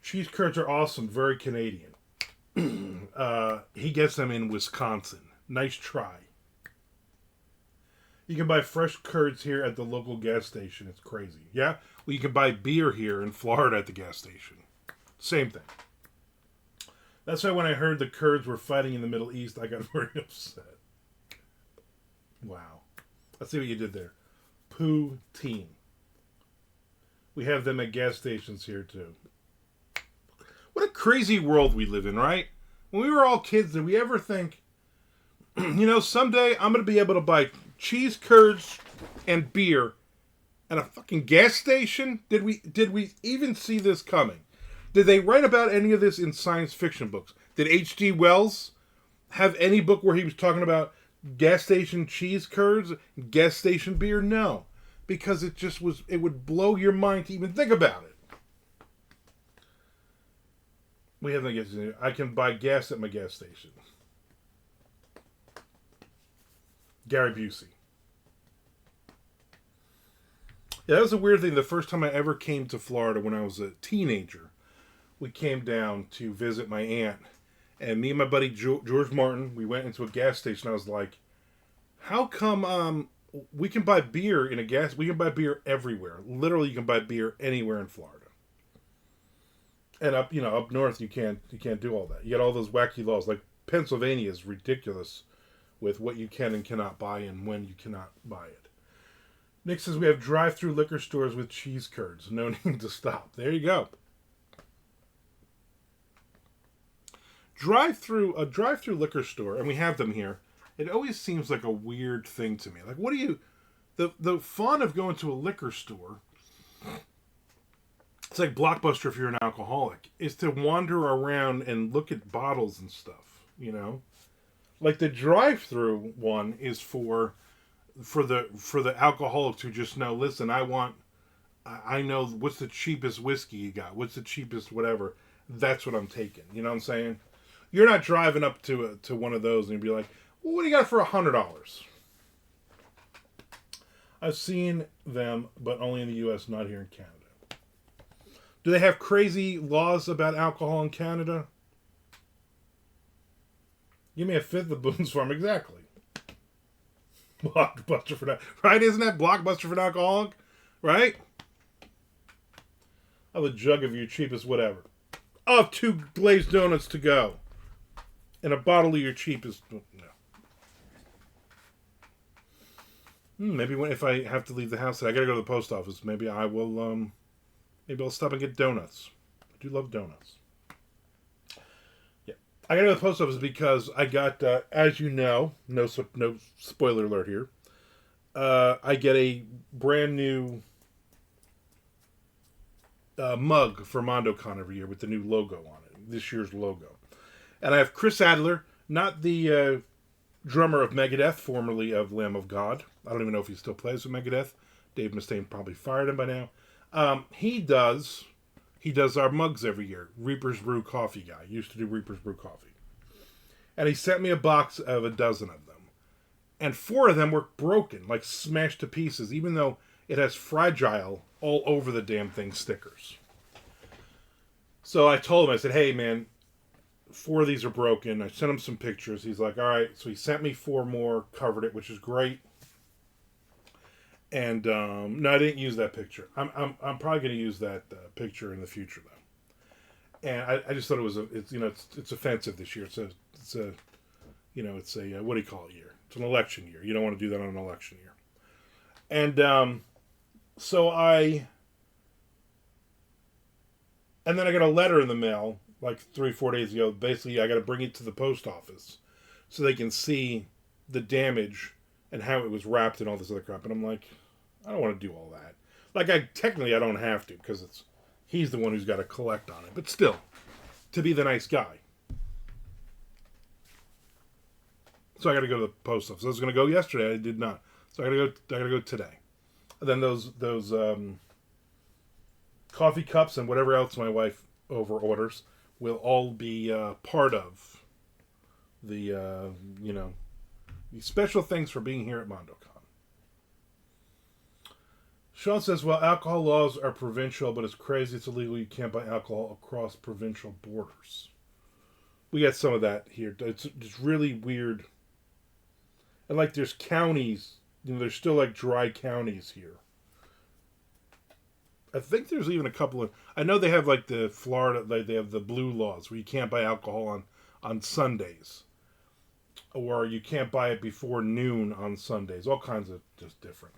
A: Cheese curds are awesome, very Canadian. He gets them in Wisconsin. Nice try. You can buy fresh curds here at the local gas station. It's crazy. Yeah? Well, you can buy beer here in Florida at the gas station. Same thing. That's why when I heard the Kurds were fighting in the Middle East, I got very upset. Wow. Let's see what you did there. Poutine. We have them at gas stations here, too. What a crazy world we live in, right? When we were all kids, did we ever think, someday I'm going to be able to buy cheese curds and beer at a fucking gas station? Did we even see this coming? Did they write about any of this in science fiction books? Did H.G. Wells have any book where he was talking about gas station cheese curds, gas station beer? No, because it would blow your mind to even think about it. We have no gas station. I can buy gas at my gas station. Gary Busey. Yeah, that was a weird thing. The first time I ever came to Florida when I was a teenager, we came down to visit my aunt. And me and my buddy George Martin, we went into a gas station. I was like, how come we can buy beer in a gas... We can buy beer everywhere. Literally, you can buy beer anywhere in Florida. And up north, you can't do all that. You got all those wacky laws. Like, Pennsylvania is ridiculous with what you can and cannot buy and when you cannot buy it. Nick says we have drive-through liquor stores with cheese curds. No need to stop. There you go. A drive-through liquor store, and we have them here. It always seems like a weird thing to me. Like, what do you... The fun of going to a liquor store... It's like Blockbuster if you're an alcoholic. Is to wander around and look at bottles and stuff, Like the drive-through one is for for the alcoholics who just know, listen, I know what's the cheapest whiskey you got, what's the cheapest whatever. That's what I'm taking. You know what I'm saying? You're not driving up to one of those and you'd be like, well, what do you got for $100? I've seen them, but only in the U.S., not here in Canada. Do they have crazy laws about alcohol in Canada? Give me a fifth of Boone's Farm, exactly. Blockbuster for that, right? Isn't that Blockbuster for an alcoholic, right? I'll have a jug of your cheapest whatever. I'll have 2 glazed donuts to go, and a bottle of your cheapest. No. Maybe if I have to leave the house, I gotta go to the post office. Maybe I will. Maybe I'll stop and get donuts. I do love donuts. Yeah, I gotta go to the post office because I got, as you know, no spoiler alert here. I get a brand new mug for MondoCon every year with the new logo on it. This year's logo, and I have Chris Adler, not the drummer of Megadeth, formerly of Lamb of God. I don't even know if he still plays with Megadeth. Dave Mustaine probably fired him by now. He does our mugs every year. Reaper's Brew Coffee guy. Used to do Reaper's Brew Coffee. And he sent me a box of a dozen of them. And 4 of them were broken, like smashed to pieces, even though it has fragile all over the damn thing stickers. So I told him, I said, hey man, 4 of these are broken. I sent him some pictures. He's like, all right. So he sent me 4 more, covered it, which is great. And no, I didn't use that picture. I'm probably going to use that picture in the future though. And I just thought it's offensive this year. It's a what do you call it year? It's an election year. You don't want to do that on an election year. And and then I got a letter in the mail like 3-4 days ago. Basically, I got to bring it to the post office so they can see the damage and how it was wrapped and all this other crap. And I'm like, I don't want to do all that. Like, I don't have to because he's the one who's got to collect on it. But still, to be the nice guy. So I got to go to the post office. I was going to go yesterday. I did not. So I got to go today. And then those coffee cups and whatever else my wife over orders will all be part of the special things for being here at MondoCon. Sean says, well, alcohol laws are provincial, but it's crazy. It's illegal. You can't buy alcohol across provincial borders. We got some of that here. It's really weird. And like there's counties, there's still like dry counties here. I think there's even a couple of, I know they have like the Florida, they have the blue laws where you can't buy alcohol on Sundays. Or you can't buy it before noon on Sundays. All kinds of just different.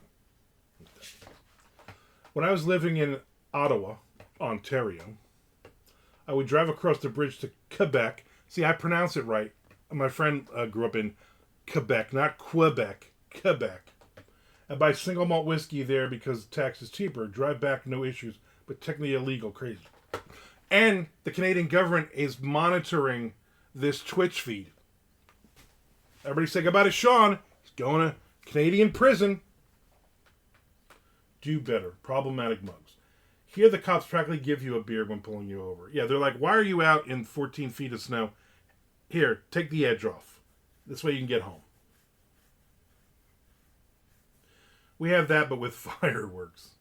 A: When I was living in Ottawa, Ontario, I would drive across the bridge to Quebec. See, I pronounce it right. My friend grew up in Quebec, not Quebec, Quebec. And buy single malt whiskey there because tax is cheaper. Drive back, no issues, but technically illegal, crazy. And the Canadian government is monitoring this Twitch feed. Everybody say goodbye to Sean. He's going to Canadian prison. Do better. Problematic mugs. Here the cops practically give you a beer when pulling you over. Yeah, they're like, why are you out in 14 feet of snow? Here, take the edge off. This way you can get home. We have that, but with fireworks.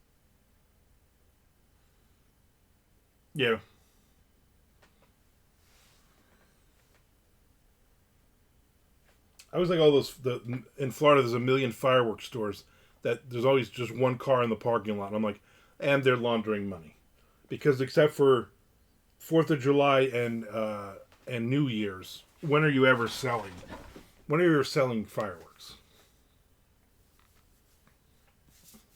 A: Yeah. I was like all those, in Florida there's a million fireworks stores that there's always just one car in the parking lot. And I'm like, and they're laundering money. Because except for 4th of July and New Year's, when are you ever selling? When are you selling fireworks?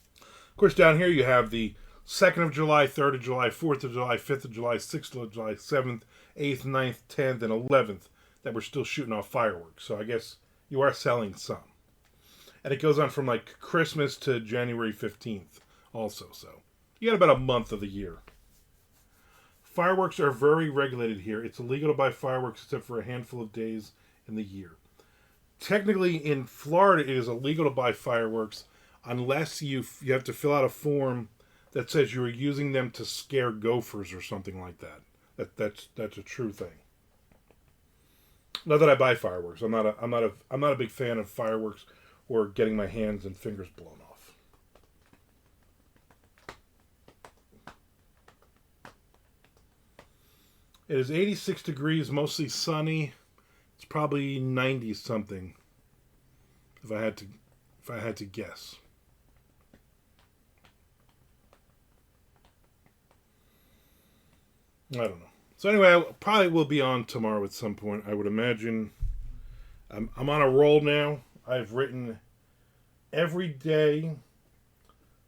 A: Of course, down here you have the 2nd of July, 3rd of July, 4th of July, 5th of July, 6th of July, 7th, 8th, 9th, 10th, and 11th that we're still shooting off fireworks. So I guess you are selling some. And it goes on from like Christmas to January 15th also. So you got about a month of the year. Fireworks are very regulated here. It's illegal to buy fireworks except for a handful of days in the year. technically in Florida it is illegal to buy fireworks unless you have to fill out a form that says you are using them to scare gophers or something like that. That's a true thing. Not that I buy fireworks. I'm not a big fan of fireworks or getting my hands and fingers blown off. It is 86 degrees, mostly sunny. It's probably 90 something if I had to guess. I don't know. So anyway, I probably will be on tomorrow at some point. I would imagine. I'm on a roll now. I've written every day.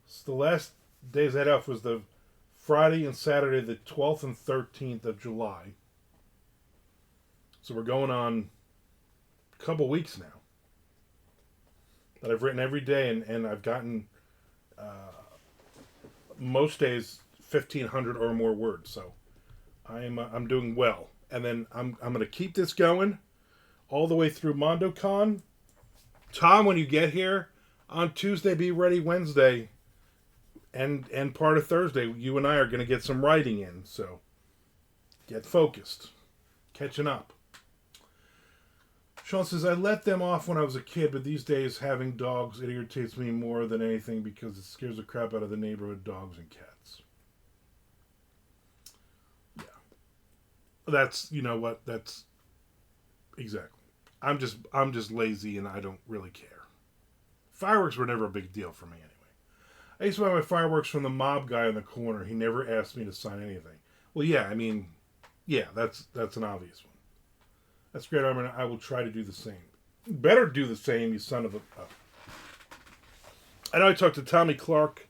A: So the last days I had off was the Friday and Saturday, the 12th and 13th of July. So we're going on a couple weeks now that I've written every day, and I've gotten most days 1,500 or more words. So I'm doing well, and then I'm going to keep this going all the way through MondoCon. Tom, when you get here on Tuesday, be ready Wednesday, and part of Thursday. You and I are going to get some writing in, so get focused, catching up. Sean says, I let them off when I was a kid, but these days having dogs, it irritates me more than anything because it scares the crap out of the neighborhood dogs and cats. Yeah. That's, you know what, that's exactly. I'm just lazy and I don't really care. Fireworks were never a big deal for me anyway. I used to buy my fireworks from the mob guy in the corner. He never asked me to sign anything. Well, yeah, I mean, yeah, that's an obvious one. That's great, Armand. I will try to do the same. Better do the same, you son of a... I know I talked to Tommy Clark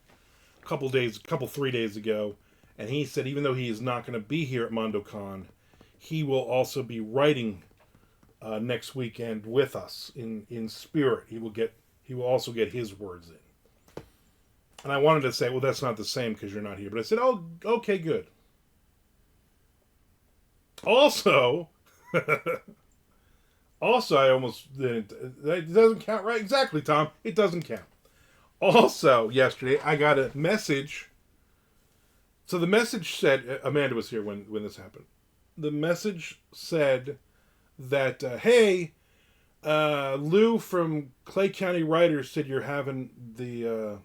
A: a couple 3 days ago, and he said even though he is not going to be here at MondoCon, he will also be writing next weekend with us in spirit. He will also get his words in. And I wanted to say, well, that's not the same because you're not here. But I said, oh, okay, good. Also... Also, I almost didn't. It doesn't count, right? Exactly, Tom. It doesn't count. Also, yesterday, I got a message. So the message said, Amanda was here when this happened. The message said that, hey, Lou from Clay County Writers said you're having the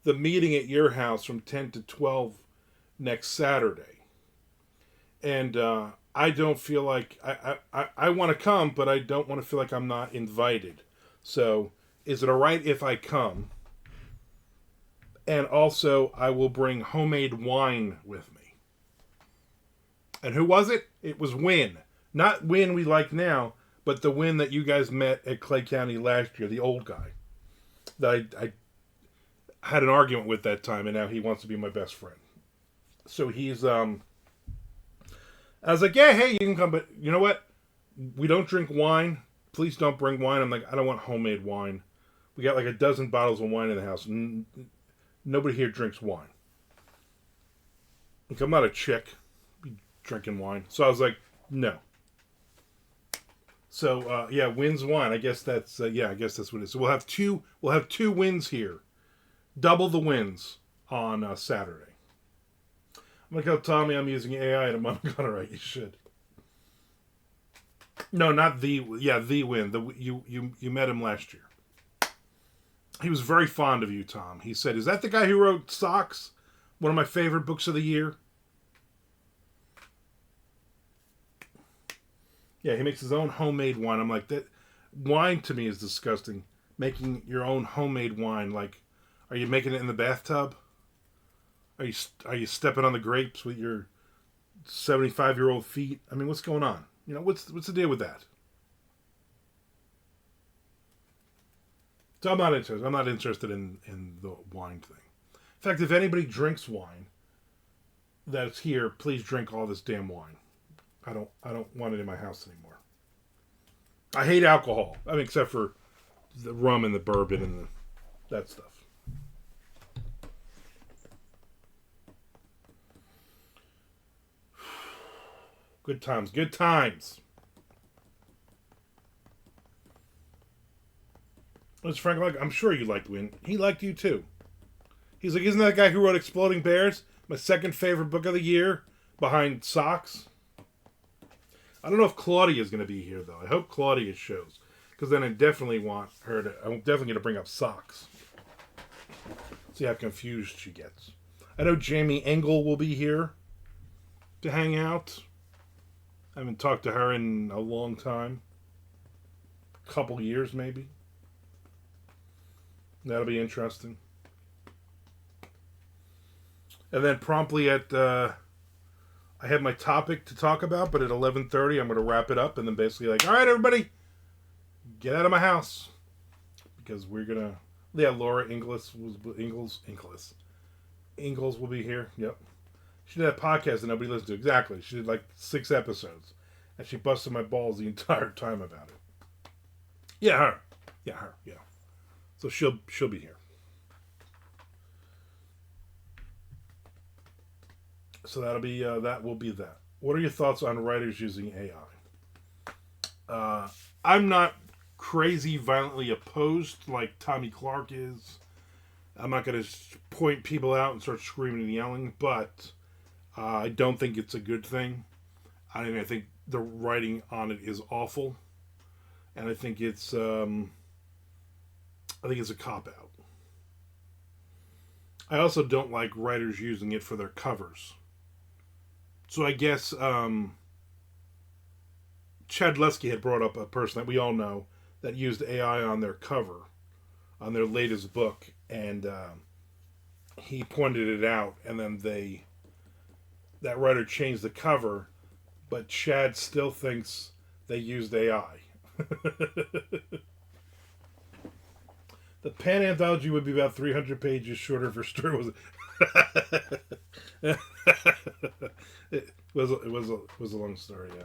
A: meeting at your house from 10 to 12 next Saturday. And I don't feel like I want to come, but I don't want to feel like I'm not invited. So, is it all right if I come? And also, I will bring homemade wine with me. And who was it? It was Win. Not Win we like now, but the Win that you guys met at Clay County last year, the old guy. That I had an argument with that time, and now he wants to be my best friend. So he's... I was like, yeah, hey, you can come, but you know what? We don't drink wine. Please don't bring wine. I'm like, I don't want homemade wine. We got like a dozen bottles of wine in the house. Nobody here drinks wine. Like, I'm not a chick be drinking wine. So I was like, no. So, yeah, Wins wine. I guess that's, I guess that's what it is. So we'll have two wins here. Double the wins on Saturday. I'm going to tell Tommy I'm using AI and I'm going to write. You should. No, not the Win. You met him last year. He was very fond of you, Tom. He said, is that the guy who wrote Socks? One of my favorite books of the year. Yeah, he makes his own homemade wine. I'm like, that wine to me is disgusting. Making your own homemade wine. Like, are you making it in the bathtub? Are you stepping on the grapes with your 75-year-old feet? I mean, what's going on? You know, what's the deal with that? So I'm not interested. I'm not interested in the wine thing. In fact, if anybody drinks wine that's here, please drink all this damn wine. I don't want it in my house anymore. I hate alcohol. I mean, except for the rum and the bourbon and that stuff. Good times. Good times. What's Frank like? I'm sure you liked Win. He liked you too. He's like, isn't that the guy who wrote Exploding Bears? My second favorite book of the year, behind Socks. I don't know if Claudia is going to be here though. I hope Claudia shows, because then I definitely want her to. I'm definitely going to bring up Socks. See how confused she gets. I know Jamie Engel will be here to hang out. I haven't talked to her in a long time. Couple years maybe. That'll be interesting. And then promptly at I have my topic to talk about, but at 11:30 I'm going to wrap it up and then basically like, all right, everybody, get out of my house, because we're gonna. Yeah, Laura Ingles will be here. Yep, she did a podcast that nobody listened to. Exactly, she did like 6 episodes, and she busted my balls the entire time about it. Yeah, her. Yeah, her. Yeah. So she'll be here. So that will be that. What are your thoughts on writers using AI? I'm not crazy violently opposed like Tommy Clark is. I'm not going to point people out and start screaming and yelling, but I don't think it's a good thing. I think the writing on it is awful, and I think it's a cop out. I also don't like writers using it for their covers. So I guess Chad Lesky had brought up a person that we all know that used AI on their cover, on their latest book, and he pointed it out, and then that writer changed the cover, but Chad still thinks they used AI. The Pan anthology would be about 300 pages shorter for story. It was a long story, yeah.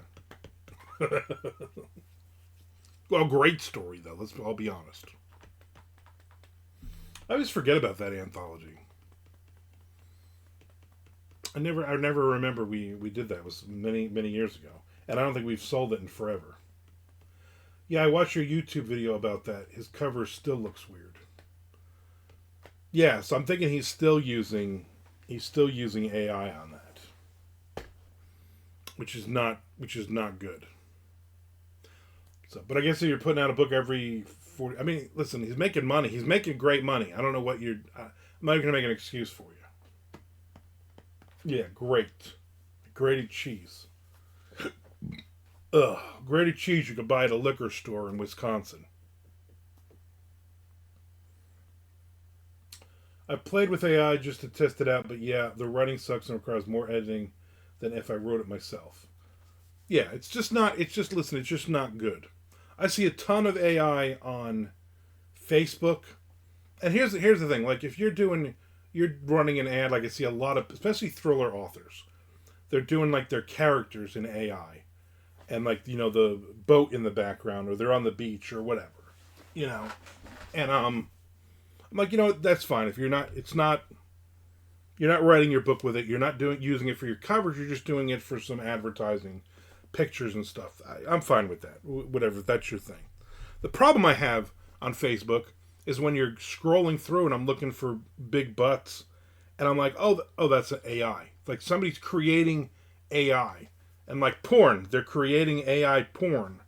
A: Well, great story though. I'll be honest. I always forget about that anthology. I never remember we did that. It was many years ago, and I don't think we've sold it in forever. Yeah, I watched your YouTube video about that. His cover still looks weird. Yeah, so I'm thinking he's still using AI on that, which is not good. So, but I guess if you're putting out a book every 40, I mean, listen, he's making money. He's making great money. I don't know what I'm not going to make an excuse for you. Yeah, great, grated cheese. Ugh, grated cheese you could buy at a liquor store in Wisconsin. I played with AI just to test it out, but yeah, the writing sucks and requires more editing than if I wrote it myself. Yeah, it's just not good. I see a ton of AI on Facebook. And here's the thing, like if you're running an ad, like I see a lot of, especially thriller authors, they're doing like their characters in AI. And like, the boat in the background, or they're on the beach or whatever. And I'm like, that's fine. If you're not writing your book with it, you're not using it for your covers, you're just doing it for some advertising, pictures and stuff. I'm fine with that. Whatever, if that's your thing. The problem I have on Facebook is when you're scrolling through and I'm looking for big butts, and I'm like, oh, that's an AI. Like somebody's creating AI. And like porn, they're creating AI porn.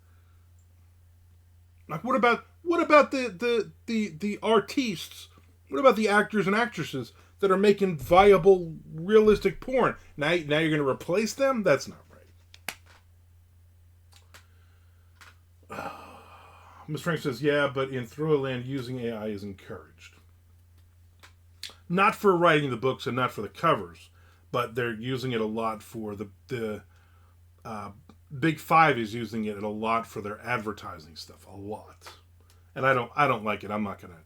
A: Like what about the artists? What about the actors and actresses that are making viable, realistic porn? Now you're going to replace them? That's not right. Ms. Frank says, yeah, but in Throwland, using AI is encouraged. Not for writing the books and not for the covers, but they're using it a lot for the Big Five is using it a lot for their advertising stuff, a lot. And I don't like it. I'm not gonna.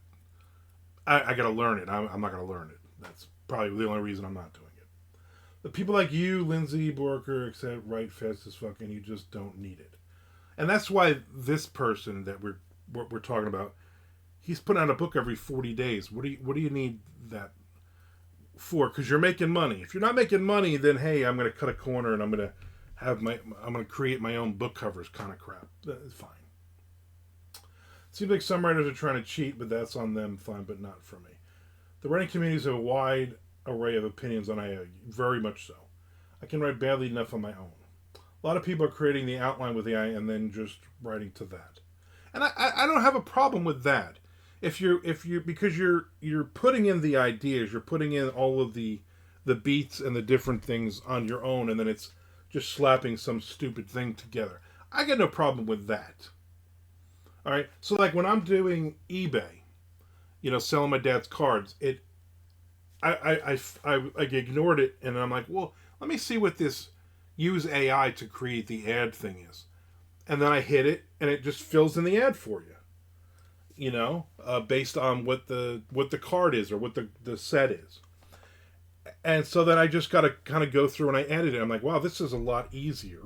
A: I gotta learn it. I'm not gonna learn it. That's probably the only reason I'm not doing it. The people like you, Lindsay Borker, except write fast as fuck, and you just don't need it. And that's why this person that we're talking about, he's putting out a book every 40 days. What do you need that for? Because you're making money. If you're not making money, then hey, I'm gonna cut a corner and I'm gonna create my own book covers kind of crap. That's fine. Seems like some writers are trying to cheat, but that's on them, fine, but not for me. The writing communities have a wide array of opinions on AI, very much so. I can write badly enough on my own. A lot of people are creating the outline with AI and then just writing to that. And I don't have a problem with that. If you because you're putting in the ideas, you're putting in all of the beats and the different things on your own, and then it's just slapping some stupid thing together. I get no problem with that. All right. So like when I'm doing eBay, selling my dad's cards, I ignored it, and I'm like, well, let me see what this use AI to create the ad thing is, and then I hit it, and it just fills in the ad for you. Based on what the card is or what the set is. And so then I just got to kind of go through and I edit it. I'm like, wow, this is a lot easier.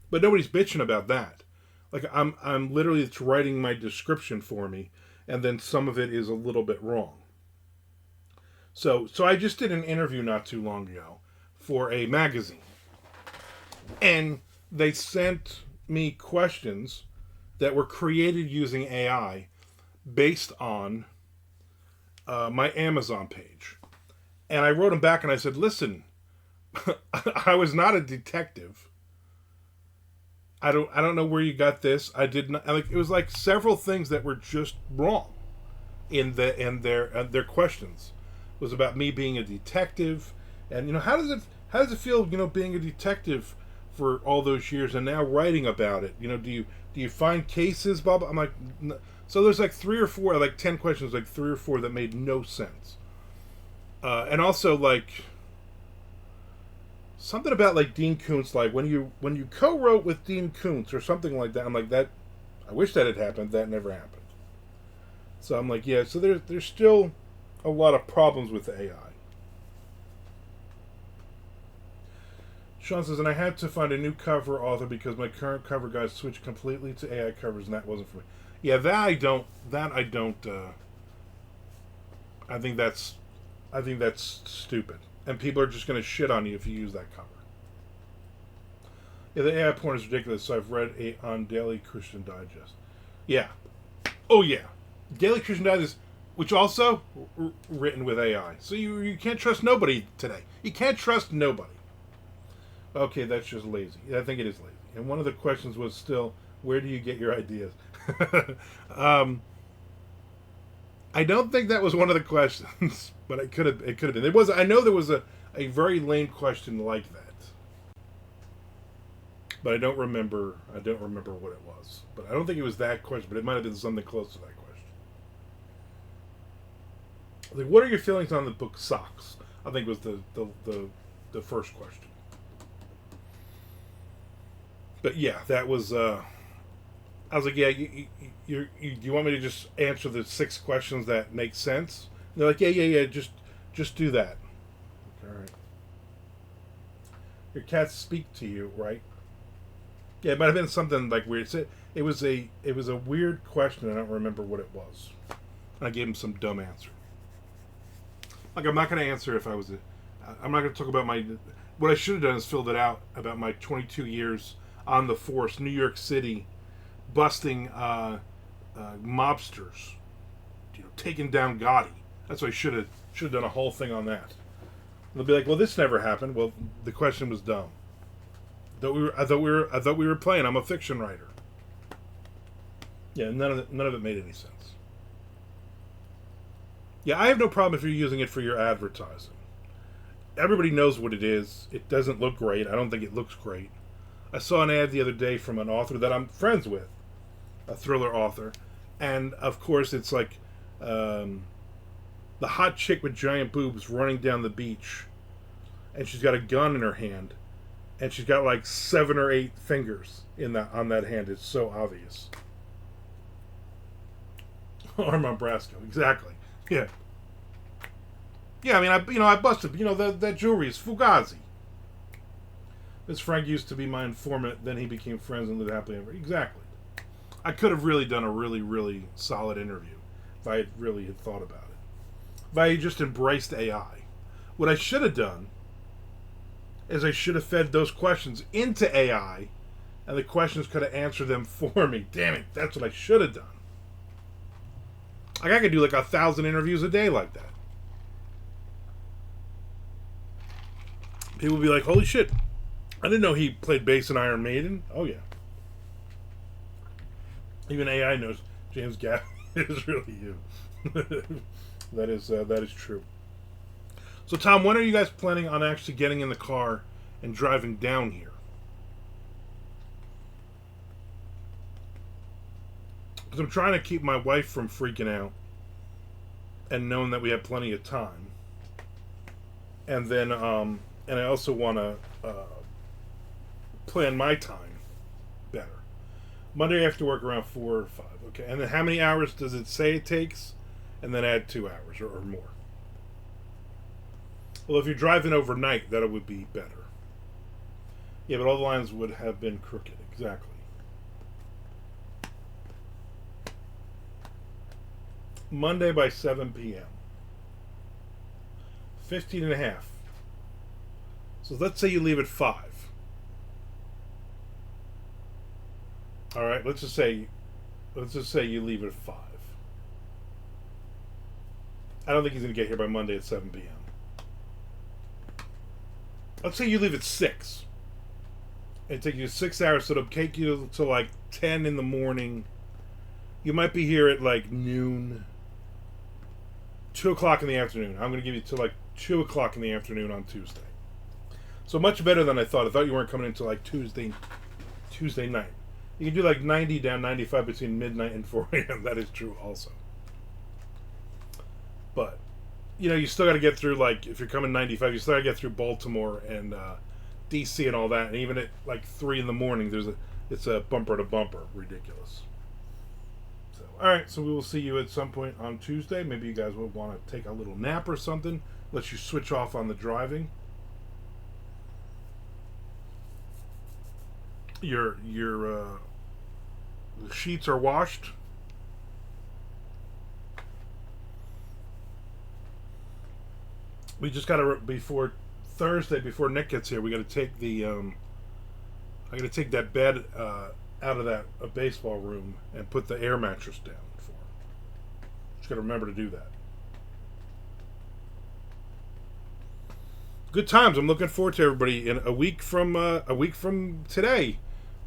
A: But nobody's bitching about that. Like I'm literally writing my description for me, and then some of it is a little bit wrong. So I just did an interview not too long ago for a magazine, and they sent me questions that were created using AI based on my Amazon page. And I wrote them back and I said, listen, I was not a detective. I don't know where you got this. I did not, like, it was like several things that were just wrong in their questions. It was about me being a detective, and how does it feel, being a detective for all those years and now writing about it? Do you find cases, blah blah? I'm like, no. So there's like 3 or 4, like 10 questions, like 3 or 4 that made no sense. And also like something about like Dean Koontz, like when you co-wrote with Dean Koontz or something like that. I'm like, that I wish that had happened. That never happened. So I'm like, yeah. So there's still a lot of problems with the AI. Sean says, and I had to find a new cover author because my current cover guys switched completely to AI covers, and that wasn't for me. Yeah, I think that's stupid, and people are just going to shit on you if you use that cover. Yeah, the AI porn is ridiculous. So I've read on Daily Christian Digest. Yeah, oh yeah, Daily Christian Digest, which also written with AI. So you can't trust nobody today. You can't trust nobody. Okay, that's just lazy. I think it is lazy. And one of the questions was still, where do you get your ideas? I don't think that was one of the questions, but it could have been. There was. I know there was a very lame question like that, but I don't remember. What it was. But I don't think it was that question. But it might have been something close to that question. Like, what are your feelings on the book Socks? I think was the first question. But yeah, that was. I was like, yeah, you want me to just answer the 6 questions that make sense? And they're like, yeah, just do that. All right. Your cats speak to you, right? Yeah, it might have been something like weird. It was a weird question. I don't remember what it was. And I gave him some dumb answer. Like, I'm not going to answer if I was I'm not going to talk about what I should have done is filled it out about my 22 years on the force, New York City, busting mobsters, taking down Gotti. That's what I should have done a whole thing on that. And they'll be like, well, this never happened. Well, the question was dumb. I thought we were playing. I'm a fiction writer. Yeah, none of it made any sense. Yeah, I have no problem if you're using it for your advertising. Everybody knows what it is. It doesn't look great. I don't think it looks great. I saw an ad the other day from an author that I'm friends with, a thriller author, and of course it's like the hot chick with giant boobs running down the beach, and she's got a gun in her hand, and she's got like 7 or 8 fingers on that hand. It's so obvious. Armand Brasco, exactly. Yeah. Yeah, I mean, I busted. That jewelry is Fugazi. This Frank used to be my informant, then he became friends and lived happily ever. Exactly. I could have really done a really, really solid interview if I really had thought about it. If I had just embraced AI. What I should have done is I should have fed those questions into AI, and the questions could have answered them for me. Damn it, that's what I should have done. Like, I could do like 1,000 interviews a day like that. People would be like, holy shit, I didn't know he played bass in Iron Maiden. Oh, yeah. Even AI knows James Gaff is really you. That is true. So, Tom, when are you guys planning on actually getting in the car and driving down here? Because I'm trying to keep my wife from freaking out and knowing that we have plenty of time. And then, and I also want to plan my time better. Monday I have to work around 4 or 5. Okay, and then how many hours does it say it takes? And then add 2 hours or more. Well, if you're driving overnight, that would be better. Yeah, but all the lines would have been crooked. Exactly. Monday by 7 p.m. 15 and a half. So let's say you leave at 5. All right, let's just say you leave at 5. I don't think he's going to get here by Monday at 7 p.m. Let's say you leave at 6. It takes you 6 hours, so it'll take you to like 10 in the morning. You might be here at like noon, 2 o'clock in the afternoon. I'm going to give you to like 2 o'clock in the afternoon on Tuesday. So much better than I thought. I thought you weren't coming until like Tuesday night. You can do like 90 down 95 between midnight and 4 a.m. That is true also. But, you know, you still got to get through, like, if you're coming 95, you still got to get through Baltimore and D.C. and all that. And even at like 3 in the morning, it's a bumper to bumper. Ridiculous. So, all right, so we will see you at some point on Tuesday. Maybe you guys will want to take a little nap or something. Let you switch off on the driving. Your the sheets are washed. We just got to before Thursday, before Nick gets here. We got to take the I got to take that bed out of that baseball room and put the air mattress down for him. Just got to remember to do that. Good times. I'm looking forward to everybody. In a week from today,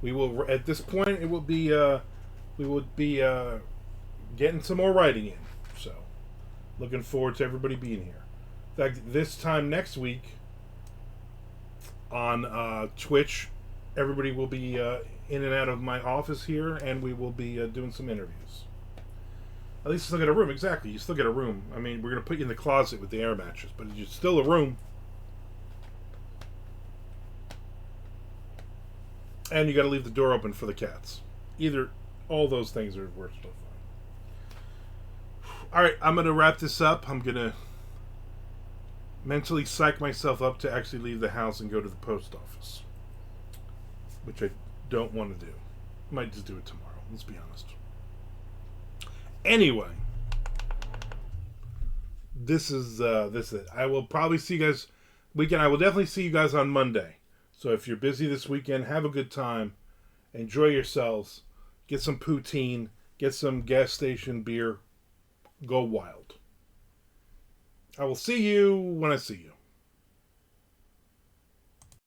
A: we will. At this point, it will be. We will be getting some more writing in. So, looking forward to everybody being here. In fact, this time next week on Twitch, everybody will be in and out of my office here, and we will be doing some interviews. At least you still get a room. Exactly, you still get a room. I mean, we're gonna put you in the closet with the air mattress, but it's still a room. And you got to leave the door open for the cats. All those things are worth still fine. All right, I'm gonna wrap this up. I'm gonna mentally psych myself up to actually leave the house and go to the post office, which I don't want to do. Might just do it tomorrow. Let's be honest. Anyway, this is it. I will probably see you guys weekend. I will definitely see you guys on Monday. So if you're busy this weekend, have a good time. Enjoy yourselves. Get some poutine. Get some gas station beer. Go wild. I will see you when I see you.